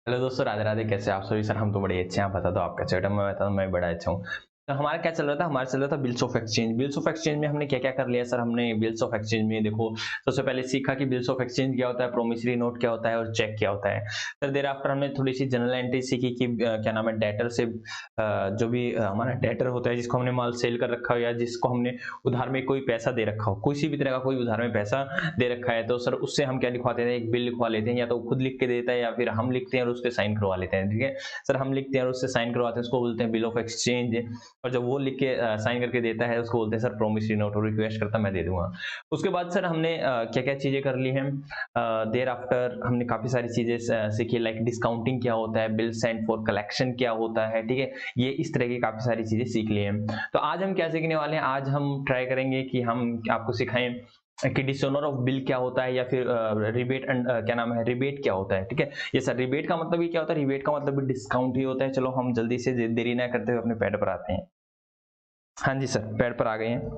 Hello दोस्तों, राधे राधे। कैसे आप सभी? सर हम तो बड़े अच्छे हैं। आप बता दो आप कैसे हो? मैं बता दो मैं बड़ा अच्छा हूँ। तो हमारा क्या चल रहा था? हमारा चल रहा था bills of exchange. Bills of exchange में हमने क्या क्या कर लिया सर? हमने बिल्स ऑफ एक्सचेंज में देखो, सबसे पहले सीखा कि बिल्स ऑफ एक्सचेंज क्या होता है, प्रोमिसरी नोट क्या होता है और चेक क्या होता है। फिर देर आफ्टर हमने थोड़ी सी जनरल एंट्री सीखी कि क्या नाम है, डेटर से जो भी हमारा डेटर होता है, जिसको हमने माल सेल कर रखा हो या जिसको हमने उधार में कोई पैसा दे रखा हो, किसी भी तरह का कोई उधार में पैसा दे रखा है, तो सर उससे हम क्या लिखवाते हैं? एक बिल लिखवा लेते हैं। या तो खुद लिख के देता है या फिर हम लिखते हैं और उस पर साइन करवा लेते हैं। ठीक है सर, हम लिखते हैं और उससे साइन करवाते हैं, उसको बोलते हैं बिल ऑफ एक्सचेंज। और जब वो लिख के साइन करके देता है, उसको बोलते हैं सर प्रोमिसरी नोट, और रिक्वेस्ट करता मैं दे दूंगा। उसके बाद सर हमने क्या क्या चीजें कर ली हैं? देर आफ्टर हमने काफी सारी चीजें सीखी, लाइक डिस्काउंटिंग क्या होता है, बिल सेंड फॉर कलेक्शन क्या होता है। ठीक है, ये इस तरह की काफी सारी चीजें सीख ली हैं। तो आज हम क्या सीखने वाले हैं? आज हम ट्राई करेंगे कि हम आपको सिखाएं कि डिसऑनर ऑफ बिल क्या होता है, या फिर रिबेट क्या नाम है, रिबेट क्या होता है। ठीक है, ये सर रिबेट का मतलब ये क्या होता है? रिबेट का मतलब डिस्काउंट ही होता है। चलो हम जल्दी से देरी ना करते हुए अपने पैड पर आते हैं। हाँ जी सर, पैड पर आ गए हैं।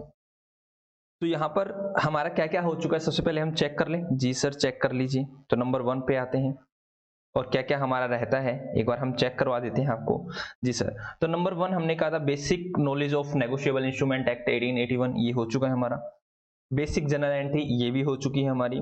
तो यहाँ पर हमारा क्या क्या हो चुका है, सबसे पहले हम चेक कर लें। जी सर, चेक कर लीजिए। तो नंबर 1 पे आते हैं और क्या क्या हमारा रहता है एक बार हम चेक करवा देते हैं आपको। जी सर, तो नंबर 1 हमने कहा था basic knowledge of negotiable instrument act 1881, ये हो चुका है हमारा। बेसिक जनरल एंट्री ये भी हो चुकी है हमारी।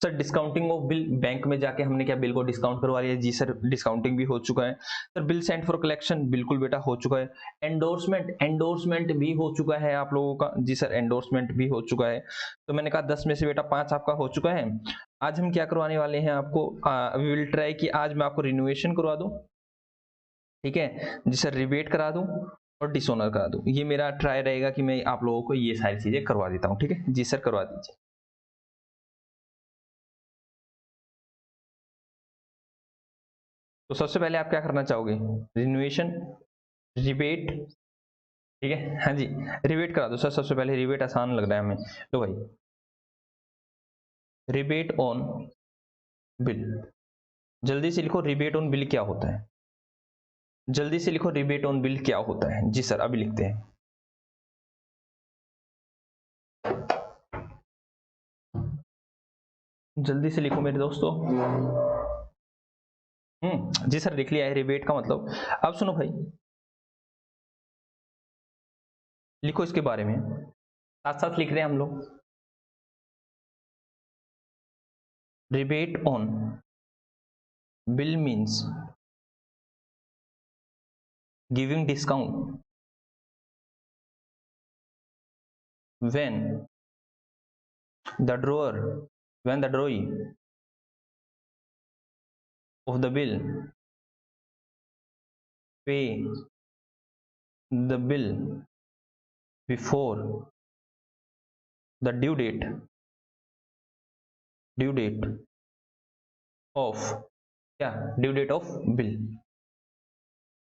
Sir discounting of bill, bank में जाके हमने क्या बिल को डिस्काउंट करवा लिया? जी सर, डिस्काउंटिंग भी हो चुका है। Sir bill send for collection, बिल्कुल बेटा हो चुका है। एंडोर्समेंट, एंडोर्समेंट भी हो चुका है आप लोगों का। जी सर, एंडोर्समेंट भी हो चुका है। तो मैंने कहा 10 में से बेटा 5 आपका हो चुका है। आज हम क्या करवाने वाले हैं आपको? वी विल ट्राई कि आज मैं आपको रिन्यूएशन करवा दूं। ठीक है जी सर, रिबेट करा दूं और डिसऑनर करा दूं। ये मेरा ट्राई रहेगा कि मैं आप लोगों को ये सारी चीजें करवा देता हूं। ठीक है जी सर, करवा दीजिए। तो सबसे पहले आप क्या करना चाहोगे? Renovation, rebate. ठीक है, हाँ जी, रिबेट करा दो सर। सबसे पहले रिबेट आसान लग रहा है हमें। तो भाई रिबेट ऑन बिल, जल्दी से लिखो रिबेट ऑन बिल क्या होता है। जल्दी से लिखो रिबेट ऑन बिल क्या होता है। जी सर, अभी लिखते हैं। जल्दी से लिखो मेरे दोस्तों। जी सर, लिख लिया है रिबेट का मतलब। अब सुनो भाई, लिखो इसके बारे में, साथ साथ लिख रहे हैं हम लोग। Rebate on bill means giving discount when the drawer when the drawee of the bill pay the bill before the due date of क्या ड्यू डेट ऑफ बिल।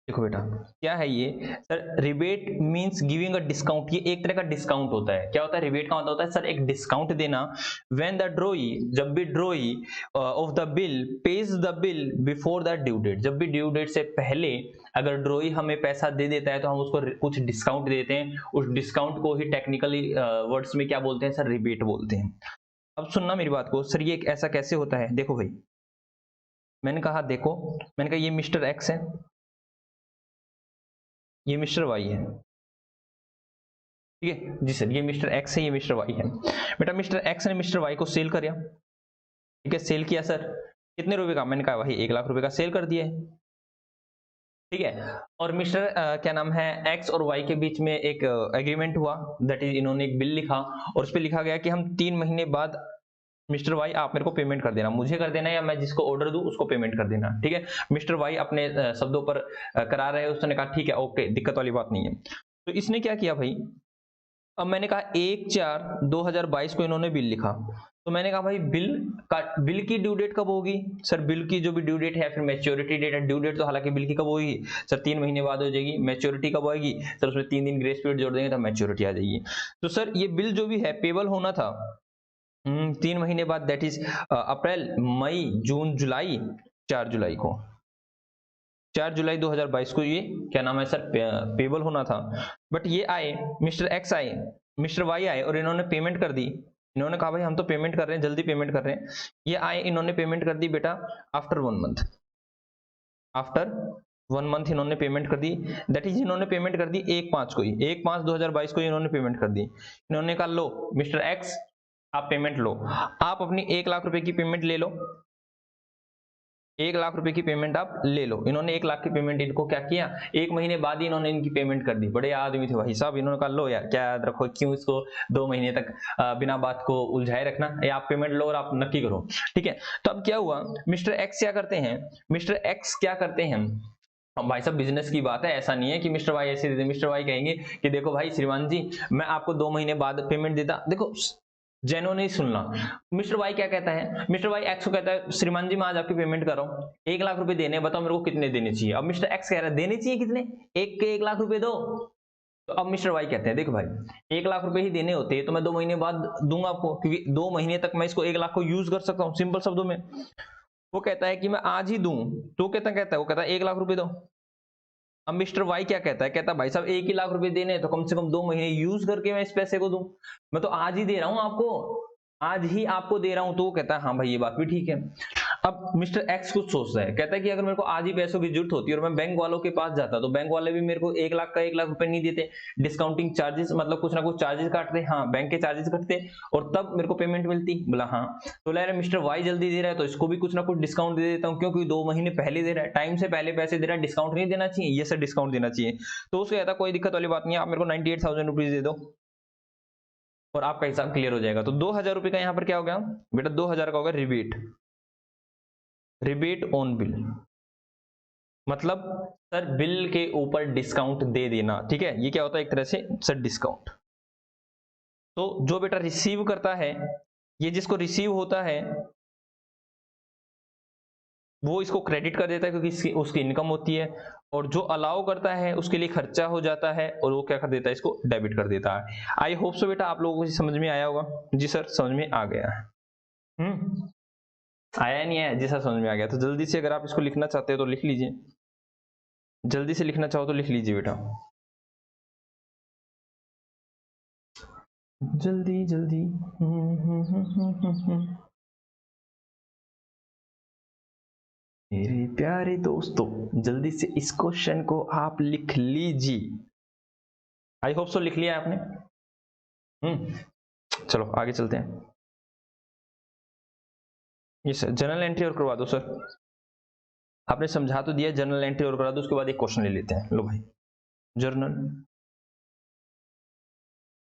देखो बेटा, क्या है ये sir? Rebate means giving a discount, ये एक तरह का डिस्काउंट होता है। क्या होता है रिबेट का मतलब? होता है सर एक डिस्काउंट देना। व्हेन द ड्रोई, जब भी drawee of the bill pays the bill before the due date, जब भी ड्यू डेट से पहले अगर ड्रोई हमें पैसा दे देता है तो हम उसको कुछ डिस्काउंट देते हैं। उस डिस्काउंट को ही टेक्निकली वर्ड्स में क्या बोलते हैं सर? रिबेट बोलते हैं। अब सुनना मेरी बात को सर, ये ऐसा कैसे होता है? देखो भाई, मैंने कहा देखो, मैंने कहा ये मिस्टर एक्स है, ये मिस्टर वाई है। ठीक है जी सर, ये मिस्टर एक्स है, ये मिस्टर वाई है। बेटा मिस्टर एक्स ने मिस्टर वाई को सेल किया। ठीक है, सेल किया सर। कितने रुपए का? मैंने कहा भाई 1,00,000 रुपए का सेल कर दिया है। ठीक है, और मिस्टर क्या नाम है, एक्स और वाई के बीच में एक एग्रीमेंट हुआ, दैट इज इन्होंने एक बिल लिखा और उस पर लिखा गया कि हम 3 महीने बाद मिस्टर वाई आप मेरे को पेमेंट कर देना, मुझे कर देना या मैं जिसको ऑर्डर दूं उसको पेमेंट कर देना। ठीक है, मिस्टर वाई अपने शब्दों पर करा रहे, उसने कहा ठीक है ओके, दिक्कत वाली बात नहीं है। तो इसने क्या किया भाई? अब मैंने कहा 1/4/2022 को इन्होंने बिल लिखा। तो मैंने कहा भाई बिल की ड्यू डेट कब होगी? सर बिल की जो भी ड्यू डेट है, फिर मैच्योरिटी डेट है। ड्यू डेट तो हालांकि बिल की कब होगी सर? 3 महीने बाद हो जाएगी। मैच्योरिटी कब आएगी सर? उसमें 3 दिन ग्रेस पीरियड जोड़ देंगे तो मैच्योरिटी आ जाएगी। तो सर ये बिल जो भी है पेबल होना था 3 महीने बाद, दैट इज अप्रैल मई जून जुलाई, 4 जुलाई को, 4 जुलाई 2022 को ये क्या नाम है सर पेबल होना था। बट ये आए, मिस्टर एक्स आए, मिस्टर वाई आए और इन्होंने पेमेंट कर दी। इन्होंने कहा भाई हम तो पेमेंट कर रहे हैं, जल्दी पेमेंट कर रहे हैं। ये आए, इन्होंने पेमेंट कर दी बेटा आफ्टर 1 मंथ, आफ्टर 1 मंथ इन्होंने पेमेंट कर दी। दैट इज इन्होंने पेमेंट कर दी 1/5 को ही, 1/5/2022 को ही इन्होंने पेमेंट कर दी। इन्होंने कहा लो मिस्टर एक्स आप पेमेंट लो, आप अपनी 1 लाख रुपए की पेमेंट ले लो, 1 लाख रुपए की पेमेंट आप ले लो। इन्होंने 1 लाख की पेमेंट इनको क्या किया, 1 महीने बाद ही इन्होंने इनकी पेमेंट कर दी। बड़े आदमी थे भाई साहब, इन्होंने कहा लो यार क्या याद रखो, क्यों इसको 2 महीने तक बिना बात को उलझाए रखना, या आप पेमेंट लो और आप नक्की करो, ठीक है। तो अब क्या हुआ, मिस्टर एक्स क्या करते हैं, मिस्टर एक्स क्या करते हैं, हम भाई साहब बिजनेस की बात है, ऐसा नहीं है कि मिस्टर वाई ऐसे देते, मिस्टर वाई कहेंगे कि देखो भाई श्रीमान जी मैं आपको 2 महीने बाद पेमेंट देता, देखो जेन्युइन नहीं सुनना। मिस्टर वाई क्या कहता है, मिस्टर वाई एक्स को कहता है श्रीमान जी मैं आज आपकी पेमेंट कर रहा हूँ, 1 लाख रुपए देने, बताओ मेरे को कितने देने चाहिए। अब मिस्टर एक्स कह रहा है देने चाहिए कितने, एक के 1 लाख रुपए दो। तो अब मिस्टर वाई कहते हैं देखो भाई 1 लाख रुपए ही देने होते तो मैं 2 महीने बाद दूंगा आपको, क्योंकि 2 महीने तक मैं इसको 1 लाख को यूज कर सकता हूँ, सिंपल शब्दों में। वो कहता है कि मैं आज ही दूं, तो कहता है वो कहता है 1 लाख रुपए दो। अब मिस्टर वाई क्या कहता है, कहता है भाई साहब 1 ही लाख रुपए देने तो कम से कम 2 महीने यूज करके मैं इस पैसे को दूं, मैं तो आज ही दे रहा हूं आपको, आज ही आपको दे रहा हूं। तो वो कहता है हाँ भाई ये बात भी ठीक है। अब मिस्टर एक्स कुछ सोचता है, कहता है कि अगर मेरे को आज ही पैसों की जरूरत होती है और मैं बैंक वालों के पास जाता तो बैंक वाले भी मेरे को 1 लाख का 1 लाख रुपए नहीं देते, डिस्काउंटिंग चार्जेस मतलब कुछ ना कुछ चार्जेस काटते, हाँ बैंक के चार्जेस कटते और तब मेरे को पेमेंट मिलती। बोला हाँ, तो ले रहा मिस्टर वाई जल्दी दे रहा है तो इसको भी कुछ ना कुछ डिस्काउंट दे देता हूँ, क्योंकि 2 महीने पहले दे रहा है, टाइम से पहले पैसे दे रहा है, डिस्काउंट नहीं देना चाहिए, ये सर डिस्काउंट देना चाहिए। तो उसको कहता कोई दिक्कत वाली बात नहीं है, आप मेरे को 98,000 रुपीज दे दो और आपका हिसाब क्लियर हो जाएगा। तो 2,000 रुपए का यहाँ पर क्या हो गया बेटा, 2,000 का होगा रिबेट, रिबेट ऑन बिल, मतलब सर बिल के ऊपर डिस्काउंट दे देना, ठीक है। ये क्या होता है एक तरह से सर डिस्काउंट। तो जो बेटा रिसीव करता है, ये जिसको रिसीव होता है वो इसको क्रेडिट कर देता है क्योंकि उसकी इनकम होती है, और जो अलाउ करता है उसके लिए खर्चा हो जाता है और वो क्या कर देता है इसको डेबिट कर देता है। आई होप सो बेटा आप लोगों को समझ में आया होगा। जी सर समझ में आ गया। आया नहीं है, जी सर समझ में आ गया। तो जल्दी से अगर आप इसको लिखना चाहते हो तो लिख लीजिए, जल्दी से लिखना चाहो तो लिख लीजिए बेटा, जल्दी जल्दी। मेरे प्यारे दोस्तों जल्दी से इस क्वेश्चन को आप लिख लीजिए। आई होप सो लिख लिया आपने। चलो आगे चलते हैं। ये सर जनरल एंट्री और करवा दो सर, आपने समझा तो दिया, जनरल एंट्री और करवा दो, उसके बाद एक क्वेश्चन ले लेते हैं। लो भाई जर्नल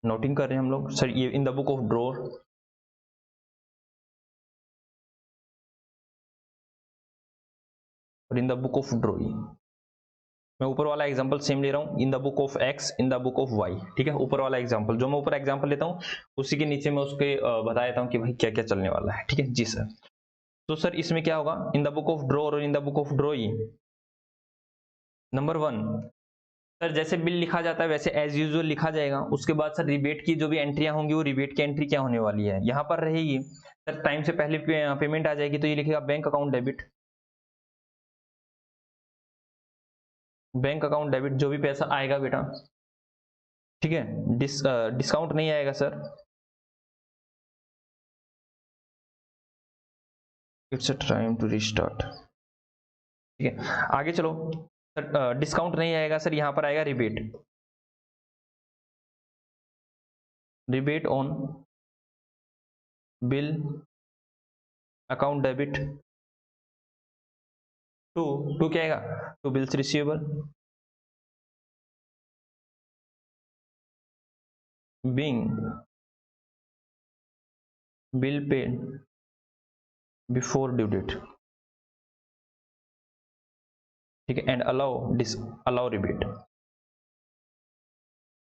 नोटिंग कर रहे हैं हम लोग सर, ये in the book of drawer, और in the book of drawing. मैं ऊपर वाला एग्जांपल सेम ले रहा हूँ, in the book of X, in the book of Y, ठीक है। ऊपर वाला एग्जांपल जो मैं ऊपर एग्जांपल लेता हूँ उसी के नीचे मैं उसके बता देता हूँ कि भाई क्या क्या चलने वाला है, ठीक है जी सर। तो सर इसमें क्या होगा, in the book of draw और in the book of drawing. Number 1 sir जैसे बिल लिखा जाता है वैसे एज यूजुअल लिखा जाएगा, उसके बाद सर रिबेट की जो भी एंट्रियां होंगी वो रिबेट की एंट्री क्या होने वाली है यहाँ पर रहेगी सर, टाइम से पहले पेमेंट आ जाएगी तो ये लिखेगा bank account debit, bank account debit जो भी पैसा आएगा बेटा, ठीक है। डिस्काउंट नहीं आएगा sir, it's a time to restart, ठीक है। आगे चलो सर, डिस्काउंट नहीं आएगा सर, यहाँ पर आएगा rebate, rebate on bill account debit to क्या आएगा, to bills receivable being bill paid before due date, ठीक है। एंड अलाउ रिबेट,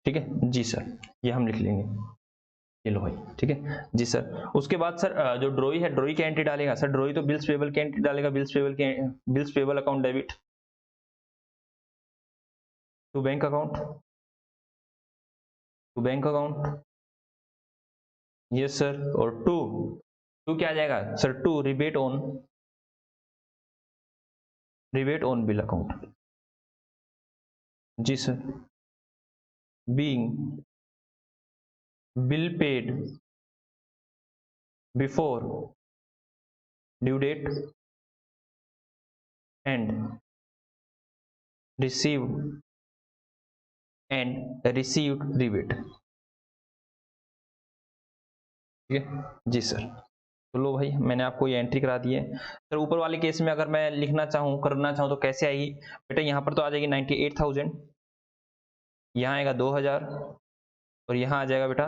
ठीक है जी सर, ये हम लिख लेंगे, ये लो भाई, ठीक है जी सर। उसके बाद सर जो ड्रॉई है, ड्रॉई की एंट्री डालेगा सर, ड्रॉई तो बिल्स पेबल की एंट्री डालेगा, bills payable account debit to bank account, to bank account, yes sir. और टू टू क्या आ जाएगा sir, to rebate on bill account, जी sir. Being bill paid before due date and received rebate. ठीक है जी sir. तो लो भाई मैंने आपको ये एंट्री करा दी है सर। ऊपर वाले केस में अगर मैं लिखना चाहूँ करना चाहूँ तो कैसे आएगी बेटा? यहाँ पर तो आ जाएगी 98,000, यहाँ आएगा 2,000 और यहाँ आ जाएगा बेटा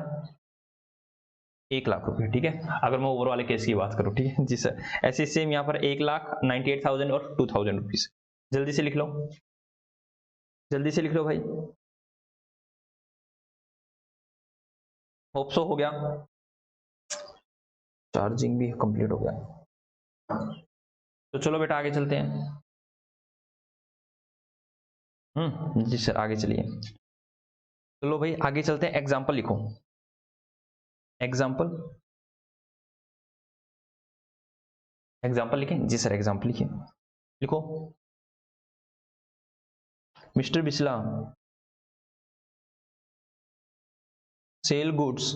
1,00,000 रुपये। ठीक है अगर मैं ऊपर वाले केस की बात करूँ। ठीक है जी सर। ऐसे सेम यहाँ पर 1,98,000 और 2,000 रुपीज। जल्दी से लिख लो, जल्दी से लिख लो भाई। होप सो हो गया, चार्जिंग भी कंप्लीट हो गया। तो चलो बेटा आगे चलते हैं। जी सर आगे चलिए। चलो भाई आगे चलते हैं। एग्जाम्पल लिखो, एग्जाम्पल, एग्जाम्पल लिखें जी सर। एग्जाम्पल लिखिए, लिखो। Mister Bisla sell goods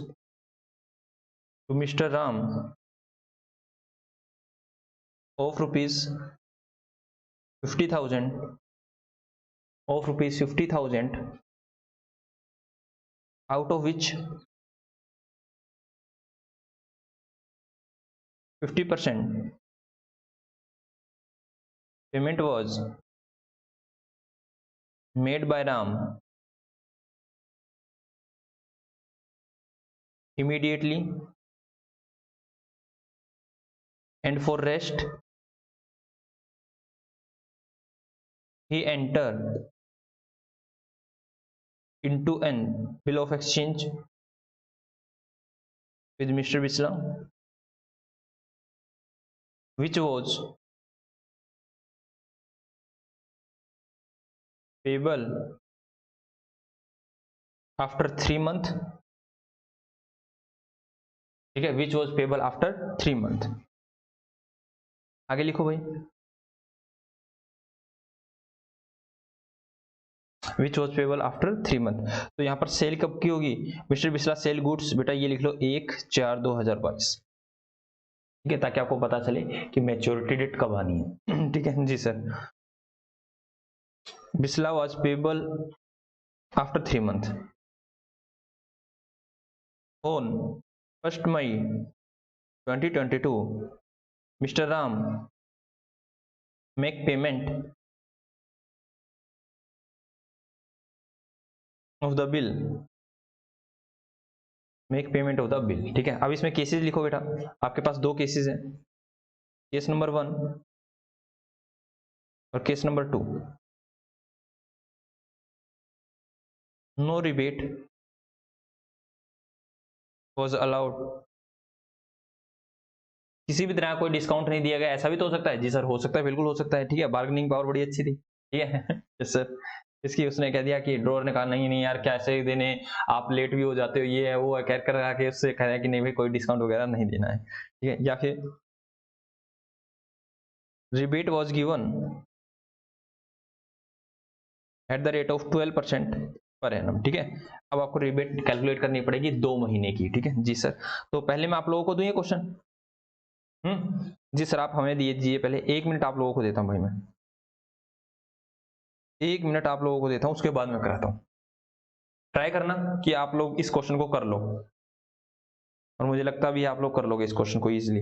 to mister Ram of rupees 50,000 of rupees 50,000 out of which 50% payment was made by Ram immediately, and for rest he entered into an bill of exchange with Mr. Bisla, which was payable after 3 months। ठीक है, which was payable after 3 months। आगे लिखो भाई, विच was payable after 3 month. तो यहाँ पर cell कब की होगी? मिस्टर बिस्ला सेल गुड्स, बेटा ये लिख लो 1/4/2022। ठीक है ताकि आपको पता चले कि मैच्योरिटी डेट कब आनी है। ठीक है जी sir. Bisla was payable after 3 month on 1 May 2022 mister Ram make payment of the bill, make payment of the bill. ठीक है अब इसमें केसेस लिखो बेटा। आपके पास 2 केसेस हैं, केस नंबर 1 और case number 2। No rebate was allowed, किसी भी तरह कोई डिस्काउंट नहीं दिया गया। ऐसा भी तो हो सकता है जी सर। हो सकता है, बिल्कुल हो सकता है। ठीक है बार्गेनिंग पावर बड़ी अच्छी थी। ठीक है यस सर। इसकी उसने कह दिया कि ड्रोर ने कहा नहीं नहीं यार कैसे देने, आप लेट भी हो जाते हो, ये है वो है, कह कर आके उससे कह रहा है कि नहीं भाई कोई डिस्काउंट वगैरह नहीं देना है। ठीक है या फिर rebate was given at the rate of 12% per annum. ठीक है अब आपको रिबेट कैलकुलेट करनी पड़ेगी 2 महीने की। ठीक है जी सर। तो पहले मैं आप लोगों को दूं ये क्वेश्चन। जी सर आप हमें दीजिए पहले 1 मिनट आप लोगों को देता हूं भाई। मैं 1 मिनट आप लोगों को देता हूं, उसके बाद मैं कराता हूं। ट्राई करना कि आप लोग इस क्वेश्चन को कर लो, और मुझे लगता भी आप लोग कर लोगे इस क्वेश्चन को इजीली।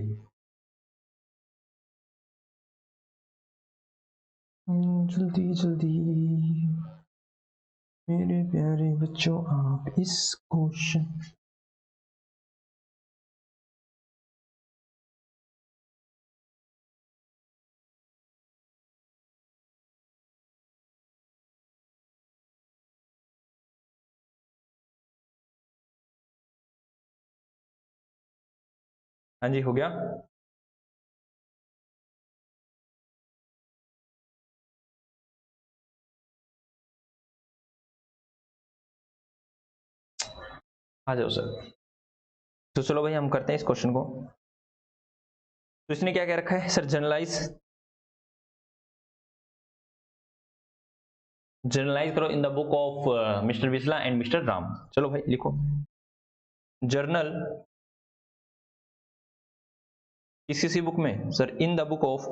जल्दी जल्दी मेरे प्यारे बच्चों आप इस क्वेश्चन, हाँ जी हो गया। आ जाओ सर। तो चलो भाई हम करते हैं इस क्वेश्चन को। तो इसने क्या क्या रखा है सर? जर्नलाइज करो इन the book of mister Bisla and mister Ram. चलो भाई लिखो, जर्नल किसी बुक में sir, in the book of,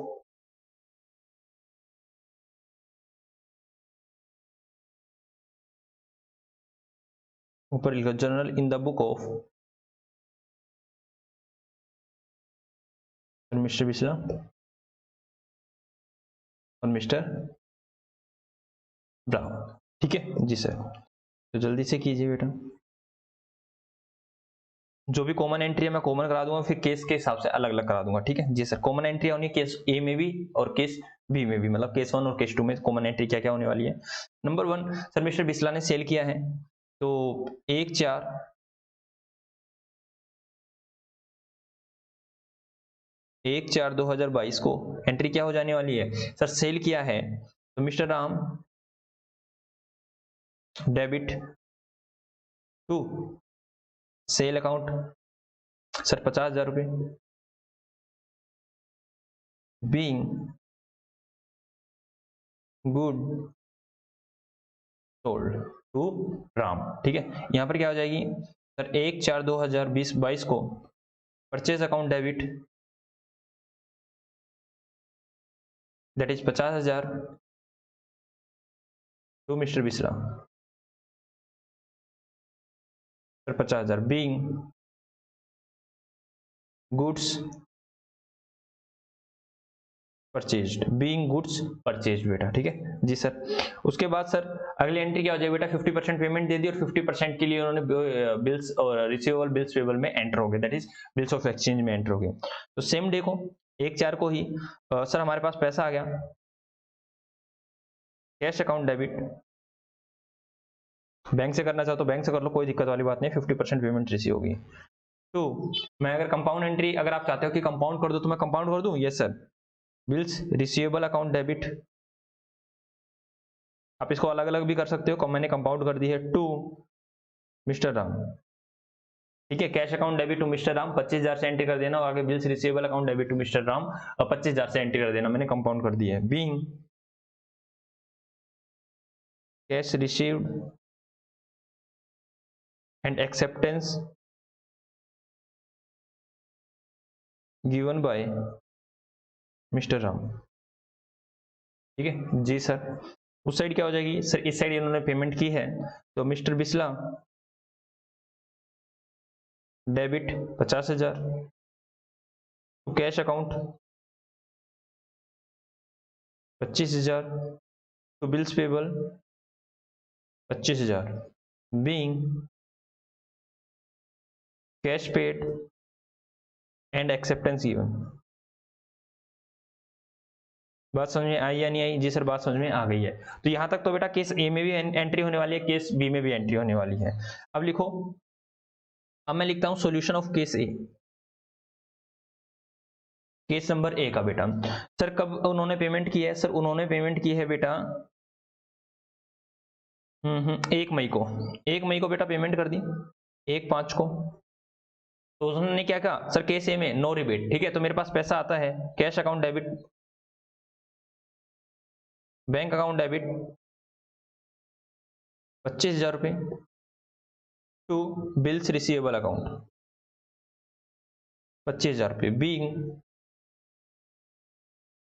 ऊपर लिखो journal in the book of mister Bisla और मिस्टर ब्राउन। ठीक है जी सर, तो जल्दी से कीजिए बेटा। जो भी कॉमन एंट्री है मैं कॉमन करा दूंगा, फिर केस के हिसाब से अलग अलग करा दूंगा। ठीक है जी सर, कॉमन एंट्री होनी केस ए में भी और केस बी में भी, मतलब केस 1 और केस 2 में कॉमन एंट्री क्या क्या होने वाली है। नंबर 1 सर, मिस्टर बिस्ला ने सेल किया है, तो 1/4/2022 को एंट्री क्या हो जाने वाली है सर, सेल किया है, तो mister Ram debit to sell account sir 50,000 रुपए, being good sold to Ram. ठीक है, यहां पर क्या हो जाएगी सर, 1/4/2022 को purchase account debit that is 50,000 to mister Bisra sir, 50,000 being goods purchased, being goods purchased बेटा। ठीक है जी सर। उसके बाद सर अगली एंट्री क्या हो जाएगी बेटा, 50% पेमेंट दे दी और 50% के लिए उन्होंने बिल्स और रिसीवेबल बिल्स पेबल में एंटर हो गए, that is bills of exchange में एंटर हो गए। तो सेम डे को 1/4 को ही सर हमारे पास पैसा आ गया, कैश अकाउंट डेबिट, बैंक से करना चाहो तो बैंक से कर लो, कोई दिक्कत वाली बात नहीं, 50% पेमेंट रिसीव होगी। 2 मैं अगर कंपाउंड एंट्री, अगर आप चाहते हो कि कंपाउंड कर दो तो मैं कंपाउंड कर दूं, yes sir, bills receivable account debit, आप इसको अलग अलग भी कर सकते हो, मैंने कंपाउंड कर दी है, टू मिस्टर राम। ठीक है, cash account debit to mister Ram 25,000 से एंट्री कर देना, और आगे bills receivable account debit to mister Ram और 25,000 से एंट्री कर देना, मैंने कंपाउंड कर दी है। Being cash received and acceptance given by mister Ram. ठीक है जी सर। उस साइड क्या हो जाएगी सर, इस साइड इन्होंने पेमेंट की है, तो mister Bisla debit 50,000 to cash account 25,000 to bills payable 25,000 being cash paid and acceptance given. बात समझ में आई या नहीं आई? जी सर, बात समझ में आ गई है। तो यहां तक तो बेटा केस ए में भी एंट्री होने वाली है, केस बी में भी एंट्री होने वाली है। अब लिखो, अब मैं लिखता हूं solution of case A, case number A का बेटा। सर कब उन्होंने पेमेंट की है सर, उन्होंने पेमेंट की है बेटा 1 मई को, 1 मई को बेटा पेमेंट कर दी, 1/5 को। तो उन्होंने क्या कहा सर, केस ए में नो रिबेट। ठीक है, तो मेरे पास पैसा आता है, cash account debit, bank account debit 25,000 रुपए टू बिल्स रिसीवेबल अकाउंट 25,000 रुपए,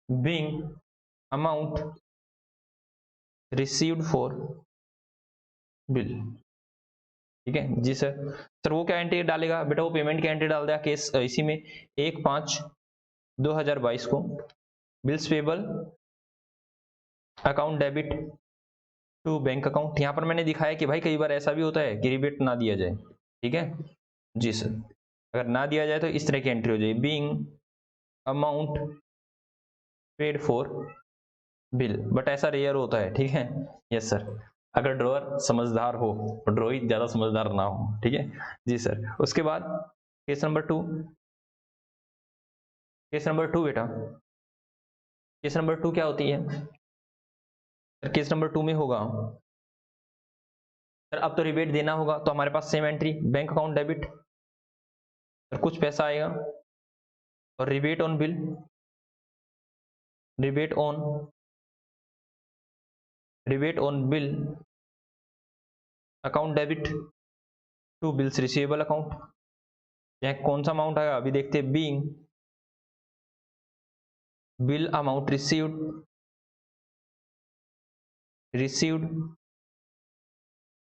being amount received for bill. ठीक है जी सर। सर वो क्या एंट्री डालेगा बेटा, वो पेमेंट की एंट्री डाल देगा केस इसी में 1/5/2022 को, bills payable account debit to bank account. यहां पर मैंने दिखाया कि भाई कई बार ऐसा भी होता है कि रिबेट ना दिया जाए। ठीक है जी सर, अगर ना दिया जाए तो इस तरह की एंट्री हो जाएगी, being amount paid for bill, but ऐसा रेयर होता है। ठीक है यस सर, अगर ड्रॉअर समझदार हो, ड्रॉई ज्यादा समझदार ना हो। ठीक है जी सर। उसके बाद केस नंबर 2, केस नंबर 2 बेटा, केस नंबर 2 क्या होती है सर, केस नंबर 2 में होगा सर, अब तो रिबेट देना होगा, तो हमारे पास same entry, bank account debit, sir कुछ पैसा आएगा और rebate on bill, rebate on bill account debit to bills receivable account. यहाँ कौन सा अमाउंट आएगा अभी देखते हैं, being bill amount received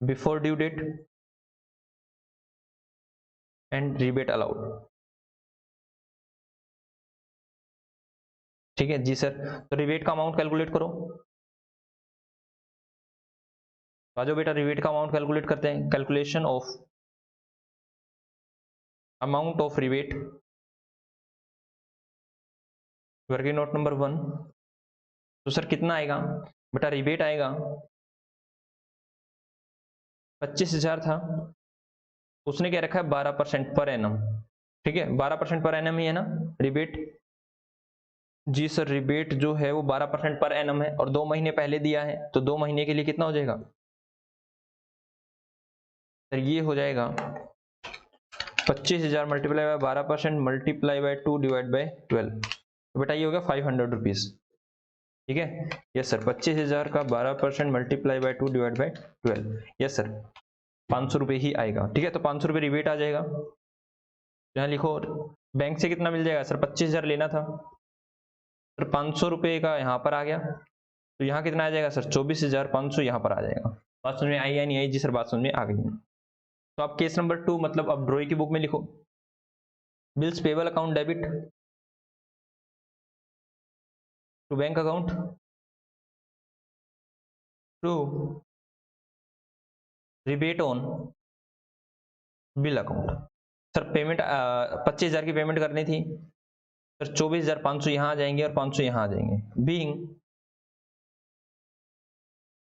before due date and rebate allowed. ठीक है जी सर, तो रिबेट का अमाउंट कैलकुलेट करो। आ जाओ बेटा, रिबेट का अमाउंट कैलकुलेट करते हैं। Calculation of amount of rebate, working note number 1। तो सर कितना आएगा बेटा, रिबेट आएगा 25,000 था, उसने क्या रखा है 12% पर एनम। ठीक है, 12% पर एनम ही है ना रिबेट। जी सर, रिबेट जो है वो 12% पर एनम है और 2 महीने पहले दिया है, तो 2 महीने के लिए कितना हो जाएगा सर, ये हो जाएगा 25,000 multiply by 12% multiply by 2 divide by 12। तो बेटा ये हो गया 500 रुपीज। ठीक है, यस सर, 25,000 का 12% multiply by 2 divide by 12, yes sir 500 रुपये ही आएगा। ठीक है, तो 500 रुपये रिबेट आ जाएगा। यहाँ लिखो, बैंक से कितना मिल जाएगा सर, 25,000 लेना था सर, 500 रुपये का यहाँ पर आ गया, तो यहाँ कितना आ जाएगा सर 24,500 यहाँ पर आ जाएगा। बात समझ में आई या नहीं आई? जी सर, बात समझ में आ गई। तो आप केस नंबर 2 मतलब अब ड्रॉइंग की बुक में लिखो, bills payable account debit to bank account to rebate on bill account. Sir payment 25,000 की पेमेंट करनी थी सर, 24,500 यहाँ आ जाएंगे और 500 यहाँ आ जाएंगे। Being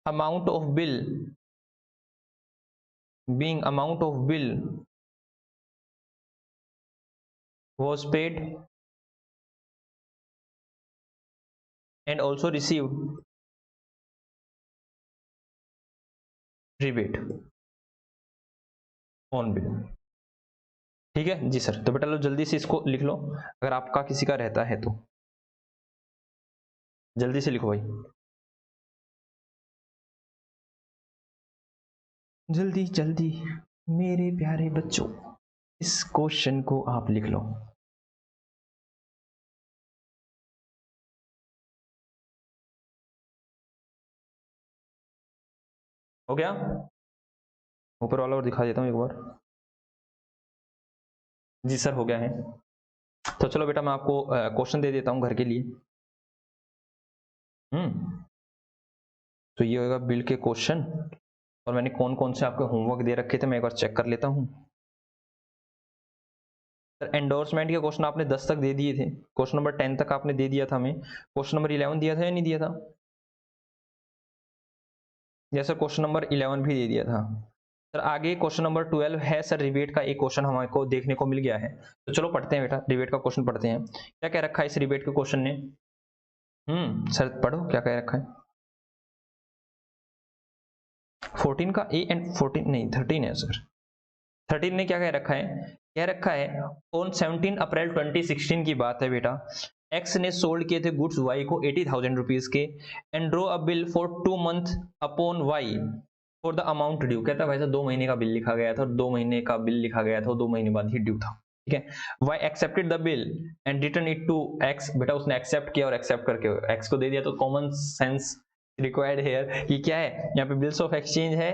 amount of bill, being amount of bill was paid and also received rebate on bill। ठीक है जी सर, तो बेटा लो जल्दी से इसको लिख लो, अगर आपका किसी का रहता है तो जल्दी से लिखो भाई, जल्दी जल्दी मेरे प्यारे बच्चों, इस क्वेश्चन को आप लिख लो। हो गया? ऊपर वाला और दिखा देता हूं एक बार। जी सर हो गया है। तो चलो बेटा मैं आपको क्वेश्चन दे देता हूं घर के लिए। तो ये होगा बिल के क्वेश्चन, और मैंने कौन कौन से आपके होमवर्क दे रखे थे मैं एक बार चेक कर लेता हूं। सर एंडोर्समेंट के क्वेश्चन आपने 10 तक दे दिए थे, क्वेश्चन नंबर 10 तक आपने दे दिया था हमें। क्वेश्चन नंबर 11 दिया था या नहीं दिया था? जैसे क्वेश्चन नंबर 11 भी दे दिया था सर। आगे क्वेश्चन नंबर 12 है सर, रिबेट का एक क्वेश्चन हमारे को देखने को मिल गया है, तो चलो पढ़ते हैं बेटा, रिबेट का क्वेश्चन पढ़ते हैं। क्या क्या रखा है इस रिबेट के क्वेश्चन ने? सर पढ़ो क्या क्या रखा है। 14 का ए एंड 14 नहीं 13 है सर। 13 ने क्या कह रखा है, कह रखा है ऑन 17 अप्रैल 2016 की बात है बेटा, एक्स ने सोल्ड किए थे गुड्स वाई को 80,000 रुपीज के and draw a bill for 2 month upon Y for the amount due. कहता है भाई साहब 2 महीने का बिल लिखा गया था और 2 महीने का बिल लिखा गया था और 2 महीने बाद ही ड्यू था। ठीक है, Y accepted the bill and return it to X. बेटा उसने एक्सेप्ट किया और एक्सेप्ट करके एक्स को दे दिया, तो कॉमन सेंस रिक्वायर्ड हेयर कि क्या है यहाँ पे, बिल्स ऑफ एक्सचेंज है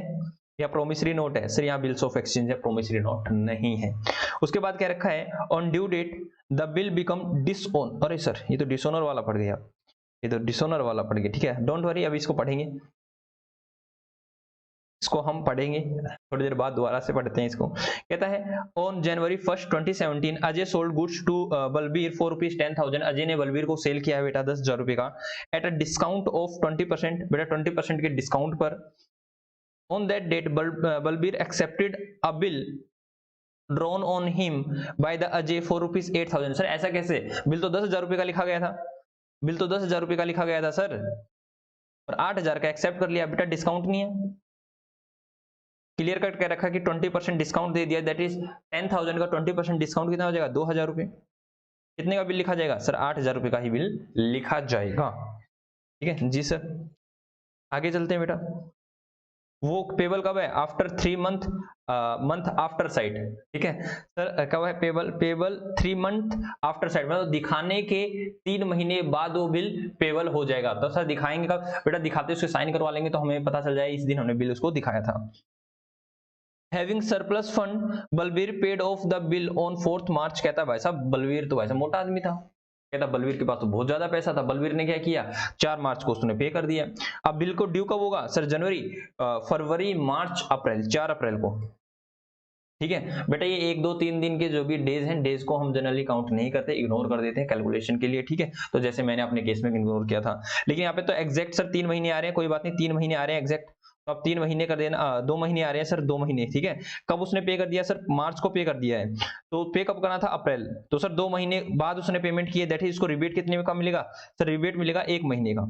या प्रोमिसरी नोट है? सर यहाँ बिल्स ऑफ एक्सचेंज है, प्रोमिसरी नोट नहीं है। उसके बाद क्या रखा है, on due date the bill become dishonour. अरे सर ये तो डिसओनर वाला पड़ गया, ये तो डिसओनर वाला पड़ गया। ठीक है, डोंट वरी, अभी इसको पढ़ेंगे, इसको हम पढ़ेंगे थोड़ी देर बाद, दोबारा से पढ़ते हैं इसको। कहता है on January 1 2017 Ajay sold goods to Balbir for ₹10,000। Ajay ने बलबीर को सेल किया है बेटा 10,000 रुपए का, एट अ डिस्काउंट ऑफ 20%। बेटा 20% के डिस्काउंट पर। On that date Balbir accepted a bill drawn on him by the Ajay for ₹8,000। Sir ऐसा कैसे, बिल तो 10,000 रुपए का लिखा गया था, बिल तो 10,000 रुपए का लिखा गया था सर, और 8,000 का एक्सेप्ट कर लिया। बेटा डिस्काउंट नहीं है, क्लियर कट कह रखा कि 20% डिस्काउंट दे दिया, दैट इज 10,000 का 20% डिस्काउंट कितना हो जाएगा 2,000 रुपए। कितने का बिल लिखा जाएगा सर? 8,000 रुपए का ही बिल लिखा जाएगा। ठीक है जी सर, आगे चलते हैं बेटा। वो पेबल कब है? After 3 month, month after site, ठीक है सर। कब है payable? Payable 3 month after site, मतलब दिखाने के 3 महीने बाद वो बिल पेबल हो जाएगा। तो सर दिखाएंगे कब? बेटा दिखाते उसके साइन करवा लेंगे तो हमें पता चल जाए इस दिन हमने बिल उसको दिखाया था। Having surplus fund Balbir paid of the bill on 4 मार्च। कहता भाई साहब बलबीर तो भाई साहब मोटा आदमी था, कहता बलबीर के पास तो बहुत ज्यादा पैसा था। बलबीर ने क्या किया? 4 मार्च को उसने पे कर दिया। अब बिल को ड्यू कब होगा सर? जनवरी, फरवरी, मार्च, अप्रैल, 4 अप्रैल को, ठीक है बेटा। ये 1 2 3 दिन के जो भी डेज हैं, डेज को हम जनरली काउंट नहीं करते, इग्नोर कर देते हैं कैलकुलेशन के लिए, ठीक है। तो जैसे मैंने अपने केस में इग्नोर किया था, लेकिन यहाँ पे तो एग्जैक्ट सर 3 महीने आ रहे हैं, कोई बात नहीं 3 महीने आ रहे हैं एग्जैक्ट, तो अब 3 महीने कर देना, 2 महीने आ रहे हैं सर, 2 महीने, ठीक है। कब उसने पे कर दिया सर? मार्च को पे कर दिया है, तो पे कब करना था? अप्रैल, तो सर 2 महीने बाद उसने पेमेंट की है, दैट इज इसको रिबेट कितने का मिलेगा सर? रिबेट मिलेगा 1 महीने का,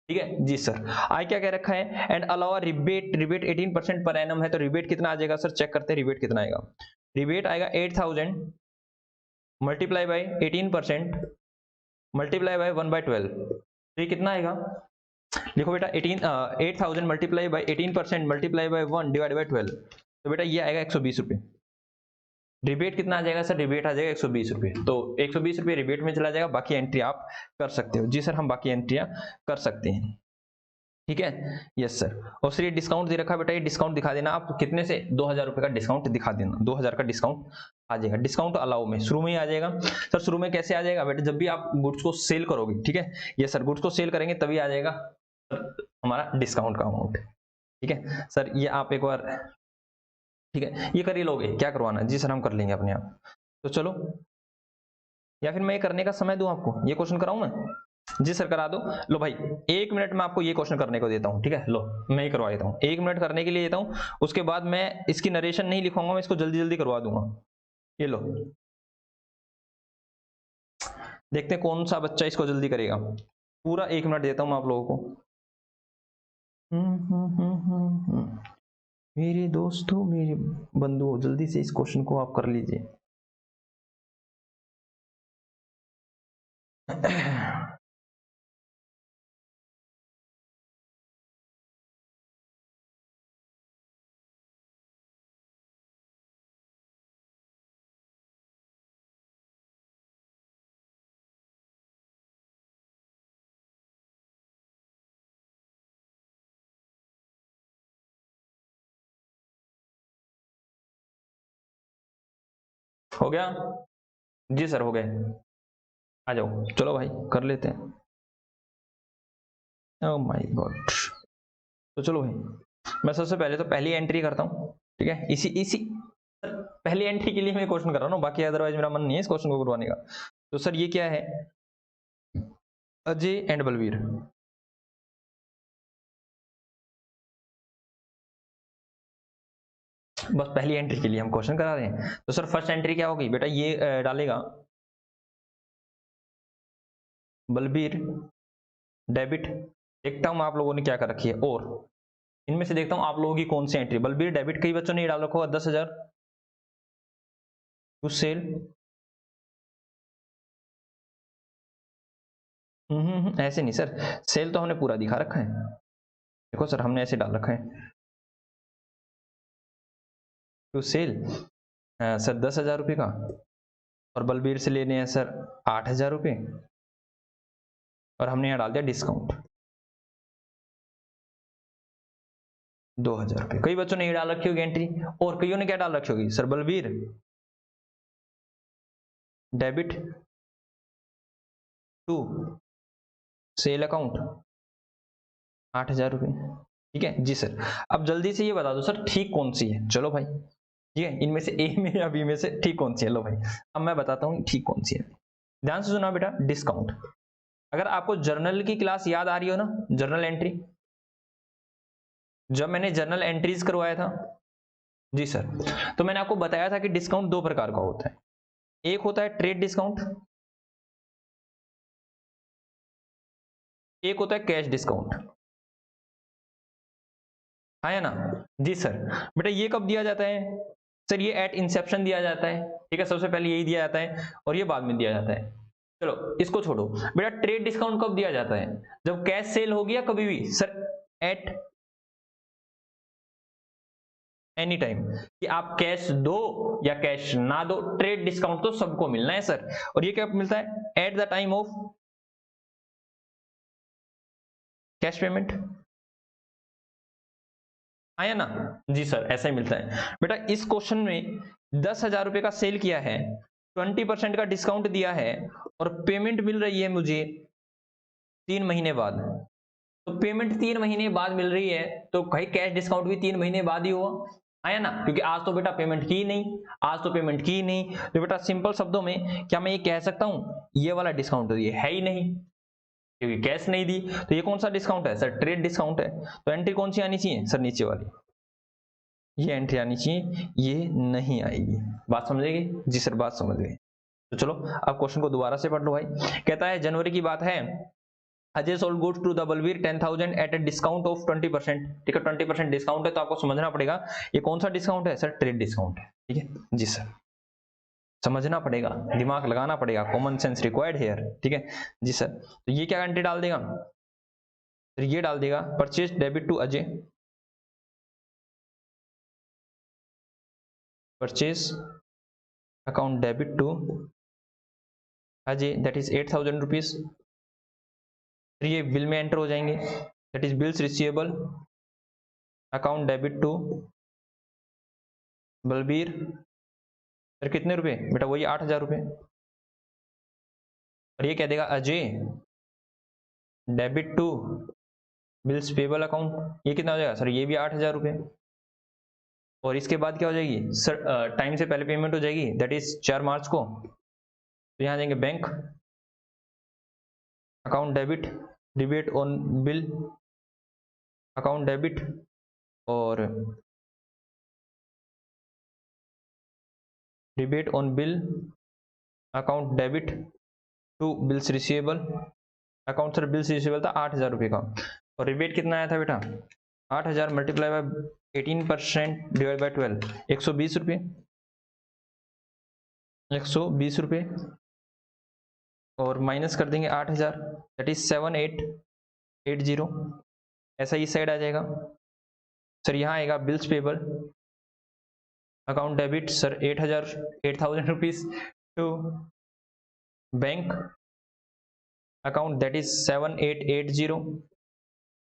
ठीक है जी सर। आई क्या कह रखा है? एंड अलावा रिबेट, रिबेट 18% पर एनम है, तो रिबेट कितना आ जाएगा सर? चेक करते हैं रिबेट कितना आएगा। रिबेट आएगा 8000 मल्टीप्लाई बाई 18% मल्टीप्लाई बाई 1/12, तो ये कितना आएगा? देखो बेटा 8000 multiply by 18% multiply by 1 divide by 12, तो बेटा ये आएगा 120 रुपये। रिबेट कितना आ जाएगा सर? रिबेट आ जाएगा 120 रुपये, तो 120 रुपये रिबेट में चला जाएगा, बाकी एंट्री आप कर सकते हो। जी सर हम बाकी एंट्रियां कर सकते हैं, ठीक है। Yes sir. और सर ये डिस्काउंट दे रखा है बेटा, ये डिस्काउंट दिखा देना आप, कितने से? 2000 रुपये का डिस्काउंट दिखा देना, 2000 का डिस्काउंट आ जाएगा। डिस्काउंट अलाउ में शुरू में ही आ जाएगा सर। शुरू में कैसे आ जाएगा बेटा? जब भी आप गुड्स को सेल करोगे, ठीक है। ये सर गुड्स को सेल करेंगे तभी आ जाएगा हमारा डिस्काउंट का अमाउंट, ठीक है सर। ये आप एक बार, ठीक है, ये कर ही लोगे, क्या करवाना? जी सर हम कर लेंगे अपने आप। तो चलो, या फिर मैं ये करने का समय दूं आपको, ये क्वेश्चन कराऊं मैं? जी सर करा दो। लो भाई 1 मिनट में आपको ये क्वेश्चन करने को देता हूं, ठीक है। लो मैं ही करवा देता हूं, 1 मिनट करने के लिए देता हूं, उसके बाद मैं इसकी नरेशन नहीं लिखूंगा, मैं इसको जल्दी जल्दी करवा दूंगा। ये लो, देखते हैं कौन सा बच्चा इसको जल्दी करेगा। पूरा 1 मिनट देता हूं मैं आप लोगों को। मेरे दोस्तों, मेरे बंधुओं, जल्दी से इस क्वेश्चन को आप कर लीजिए। हो गया? जी सर हो गए। आ जाओ, चलो भाई कर लेते हैं। Oh my God. तो चलो भाई मैं सबसे पहले तो पहली एंट्री करता हूँ, ठीक है। इसी इसी पहली एंट्री के लिए मैं क्वेश्चन कर रहा हूँ, बाकी अदरवाइज मेरा मन नहीं है इस क्वेश्चन को करवाने का। तो सर ये क्या है? अजय एंड बलवीर, बस पहली एंट्री के लिए हम क्वेश्चन करा रहे हैं। तो सर फर्स्ट एंट्री क्या होगी बेटा? ये डालेगा बलबीर डेबिट, देखता हूं आप लोगों ने क्या कर रखी है, और इनमें से देखता हूं आप लोगों की कौन सी एंट्री। बलबीर डेबिट, कई बच्चों ने डाल रखा होगा 10,000 टू सेल। ऐसे नहीं सर, सेल तो हमने पूरा दिखा रखा है, देखो सर हमने ऐसे डाल रखा है टू सेल सर 10,000 रुपये का, और बलबीर से लेने हैं सर 8,000 रुपये, और हमने यहाँ डाल दिया डिस्काउंट 2,000 रुपये। कई बच्चों ने ये डाल रखी होगी एंट्री, और कईयों ने क्या डाल रखी होगी sir? Balbir debit to sell account 8,000 रुपये, ठीक है जी सर। अब जल्दी से ये बता दो सर ठीक कौन सी है? चलो भाई, ठीक है, इनमें से ए में या बी में से ठीक कौन सी है? लो भाई अब मैं बताता हूँ ठीक कौन सी है, ध्यान से सुना बेटा। डिस्काउंट, अगर आपको जर्नल की क्लास याद आ रही हो ना, जर्नल एंट्री, जब मैंने जर्नल एंट्रीज करवाया था, जी सर, तो मैंने आपको बताया था कि डिस्काउंट 2 प्रकार का होता है। एक होता है ट्रेड डिस्काउंट, एक होता है कैश डिस्काउंट, है ना? जी सर। बेटा ये कब दिया जाता है सर? ये एट इंसेप्शन दिया जाता है, ठीक है, सबसे पहले यही दिया जाता है, और ये बाद में दिया जाता है। चलो इसको छोड़ो बेटा, ट्रेड डिस्काउंट कब दिया जाता है? जब कैश सेल होगी या कभी भी सर? एट एनी टाइम, कि आप कैश दो या कैश ना दो, ट्रेड डिस्काउंट तो सबको मिलना है सर। और ये क्या मिलता है? At the time of cash payment, आया ना? जी सर, ऐसा ही मिलता है बेटा। इस क्वेश्चन में 10,000 रुपए का सेल किया है, 20% का डिस्काउंट दिया है और पेमेंट मिल रही है मुझे 3 महीने बाद। तो पेमेंट 3 महीने बाद मिल रही है, तो भाई कैश डिस्काउंट भी 3 महीने बाद ही हुआ, आया ना? क्योंकि आज तो बेटा पेमेंट की ही नहीं, आज तो पेमेंट की ही नहीं। तो बेटा सिंपल शब्दों में क्या मैं ये कह सकता हूं, ये वाला डिस्काउंट तो ये है ही नहीं, क्योंकि कैश नहीं दी। तो ये कौन सा डिस्काउंट है सर? ट्रेड डिस्काउंट है। तो एंट्री कौन सी आनी चाहिए सर? नीचे वाली, ये एंट्री आनी चाहिए, ये नहीं आएगी। बात समझ गए? जी सर, बात समझ गए। तो चलो अब क्वेश्चन को दोबारा से पढ़ लो भाई। कहता है जनवरी की बात है, Ajay sold goods to the Balvir 10,000 at a discount of 20%। ठीक है, 20% डिस्काउंट है, तो आपको समझना पड़ेगा ये कौन सा डिस्काउंट है सर? ट्रेड डिस्काउंट है। ठीक है जी सर, समझना पड़ेगा, दिमाग लगाना पड़ेगा, कॉमन सेंस रिक्वायर्ड हेयर। ठीक है जी सर। तो ये क्या एंट्री डाल देगा? तो ये डाल देगा purchase debit to Ajay, purchase account debit to Ajay, that is 8,000 rupees. फिर ये बिल में एंटर हो जाएंगे, that is bills receivable account debit to Balbir. फिर कितने रुपए बेटा? वही 8,000 रुपए। और ये कह देगा Ajay debit to bills payable account, ये कितना हो जाएगा सर? ये भी 8,000 रुपए। और इसके बाद क्या हो जाएगी सर? टाइम से पहले पेमेंट हो जाएगी, दैट इज 4 मार्च को। तो यहाँ जाएंगे bank account debit, debate on bill account debit, और debate on bill account debit to bills receivable account. Sir bills receivable था 8,000 रुपए का, और रिबेट कितना आया था बेटा? 8,000 मल्टीप्लाई बाय 18% डिवाइड बाय 12, 120 रुपये, 120 रुपये, और माइनस कर देंगे 8,000, दैट इज 7,880। ऐसा इस साइड आ जाएगा सर। यहाँ आएगा bills payable account debit sir 8,000 rupees to bank account, that is 7,880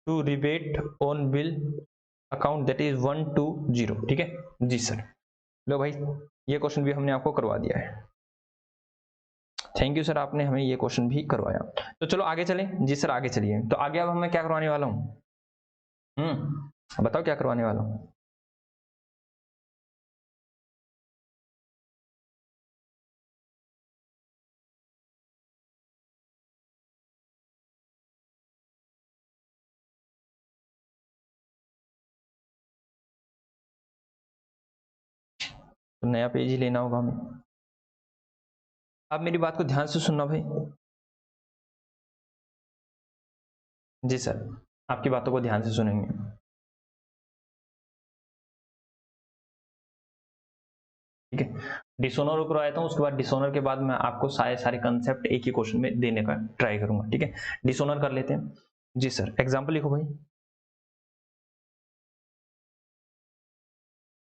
to rebate on bill account, that is 120। ठीक है जी सर। लो भाई, ये क्वेश्चन भी हमने आपको करवा दिया है। थैंक यू सर, आपने हमें ये क्वेश्चन भी करवाया। तो चलो आगे चले। जी सर आगे चलिए। तो आगे अब मैं क्या करवाने वाला हूँ? बताओ क्या करवाने वाला हूँ? तो नया पेज ही लेना होगा हमें। आप मेरी बात को ध्यान से सुनना भाई। जी सर, आपकी बातों को ध्यान से सुनेंगे। ठीक है, डिसोनर ऊपर आया था, उसके बाद डिसोनर के बाद मैं आपको सारे कंसेप्ट एक ही क्वेश्चन में देने का ट्राई करूंगा। ठीक है, डिसोनर कर लेते हैं। जी सर, एग्जाम्पल लिखो भाई,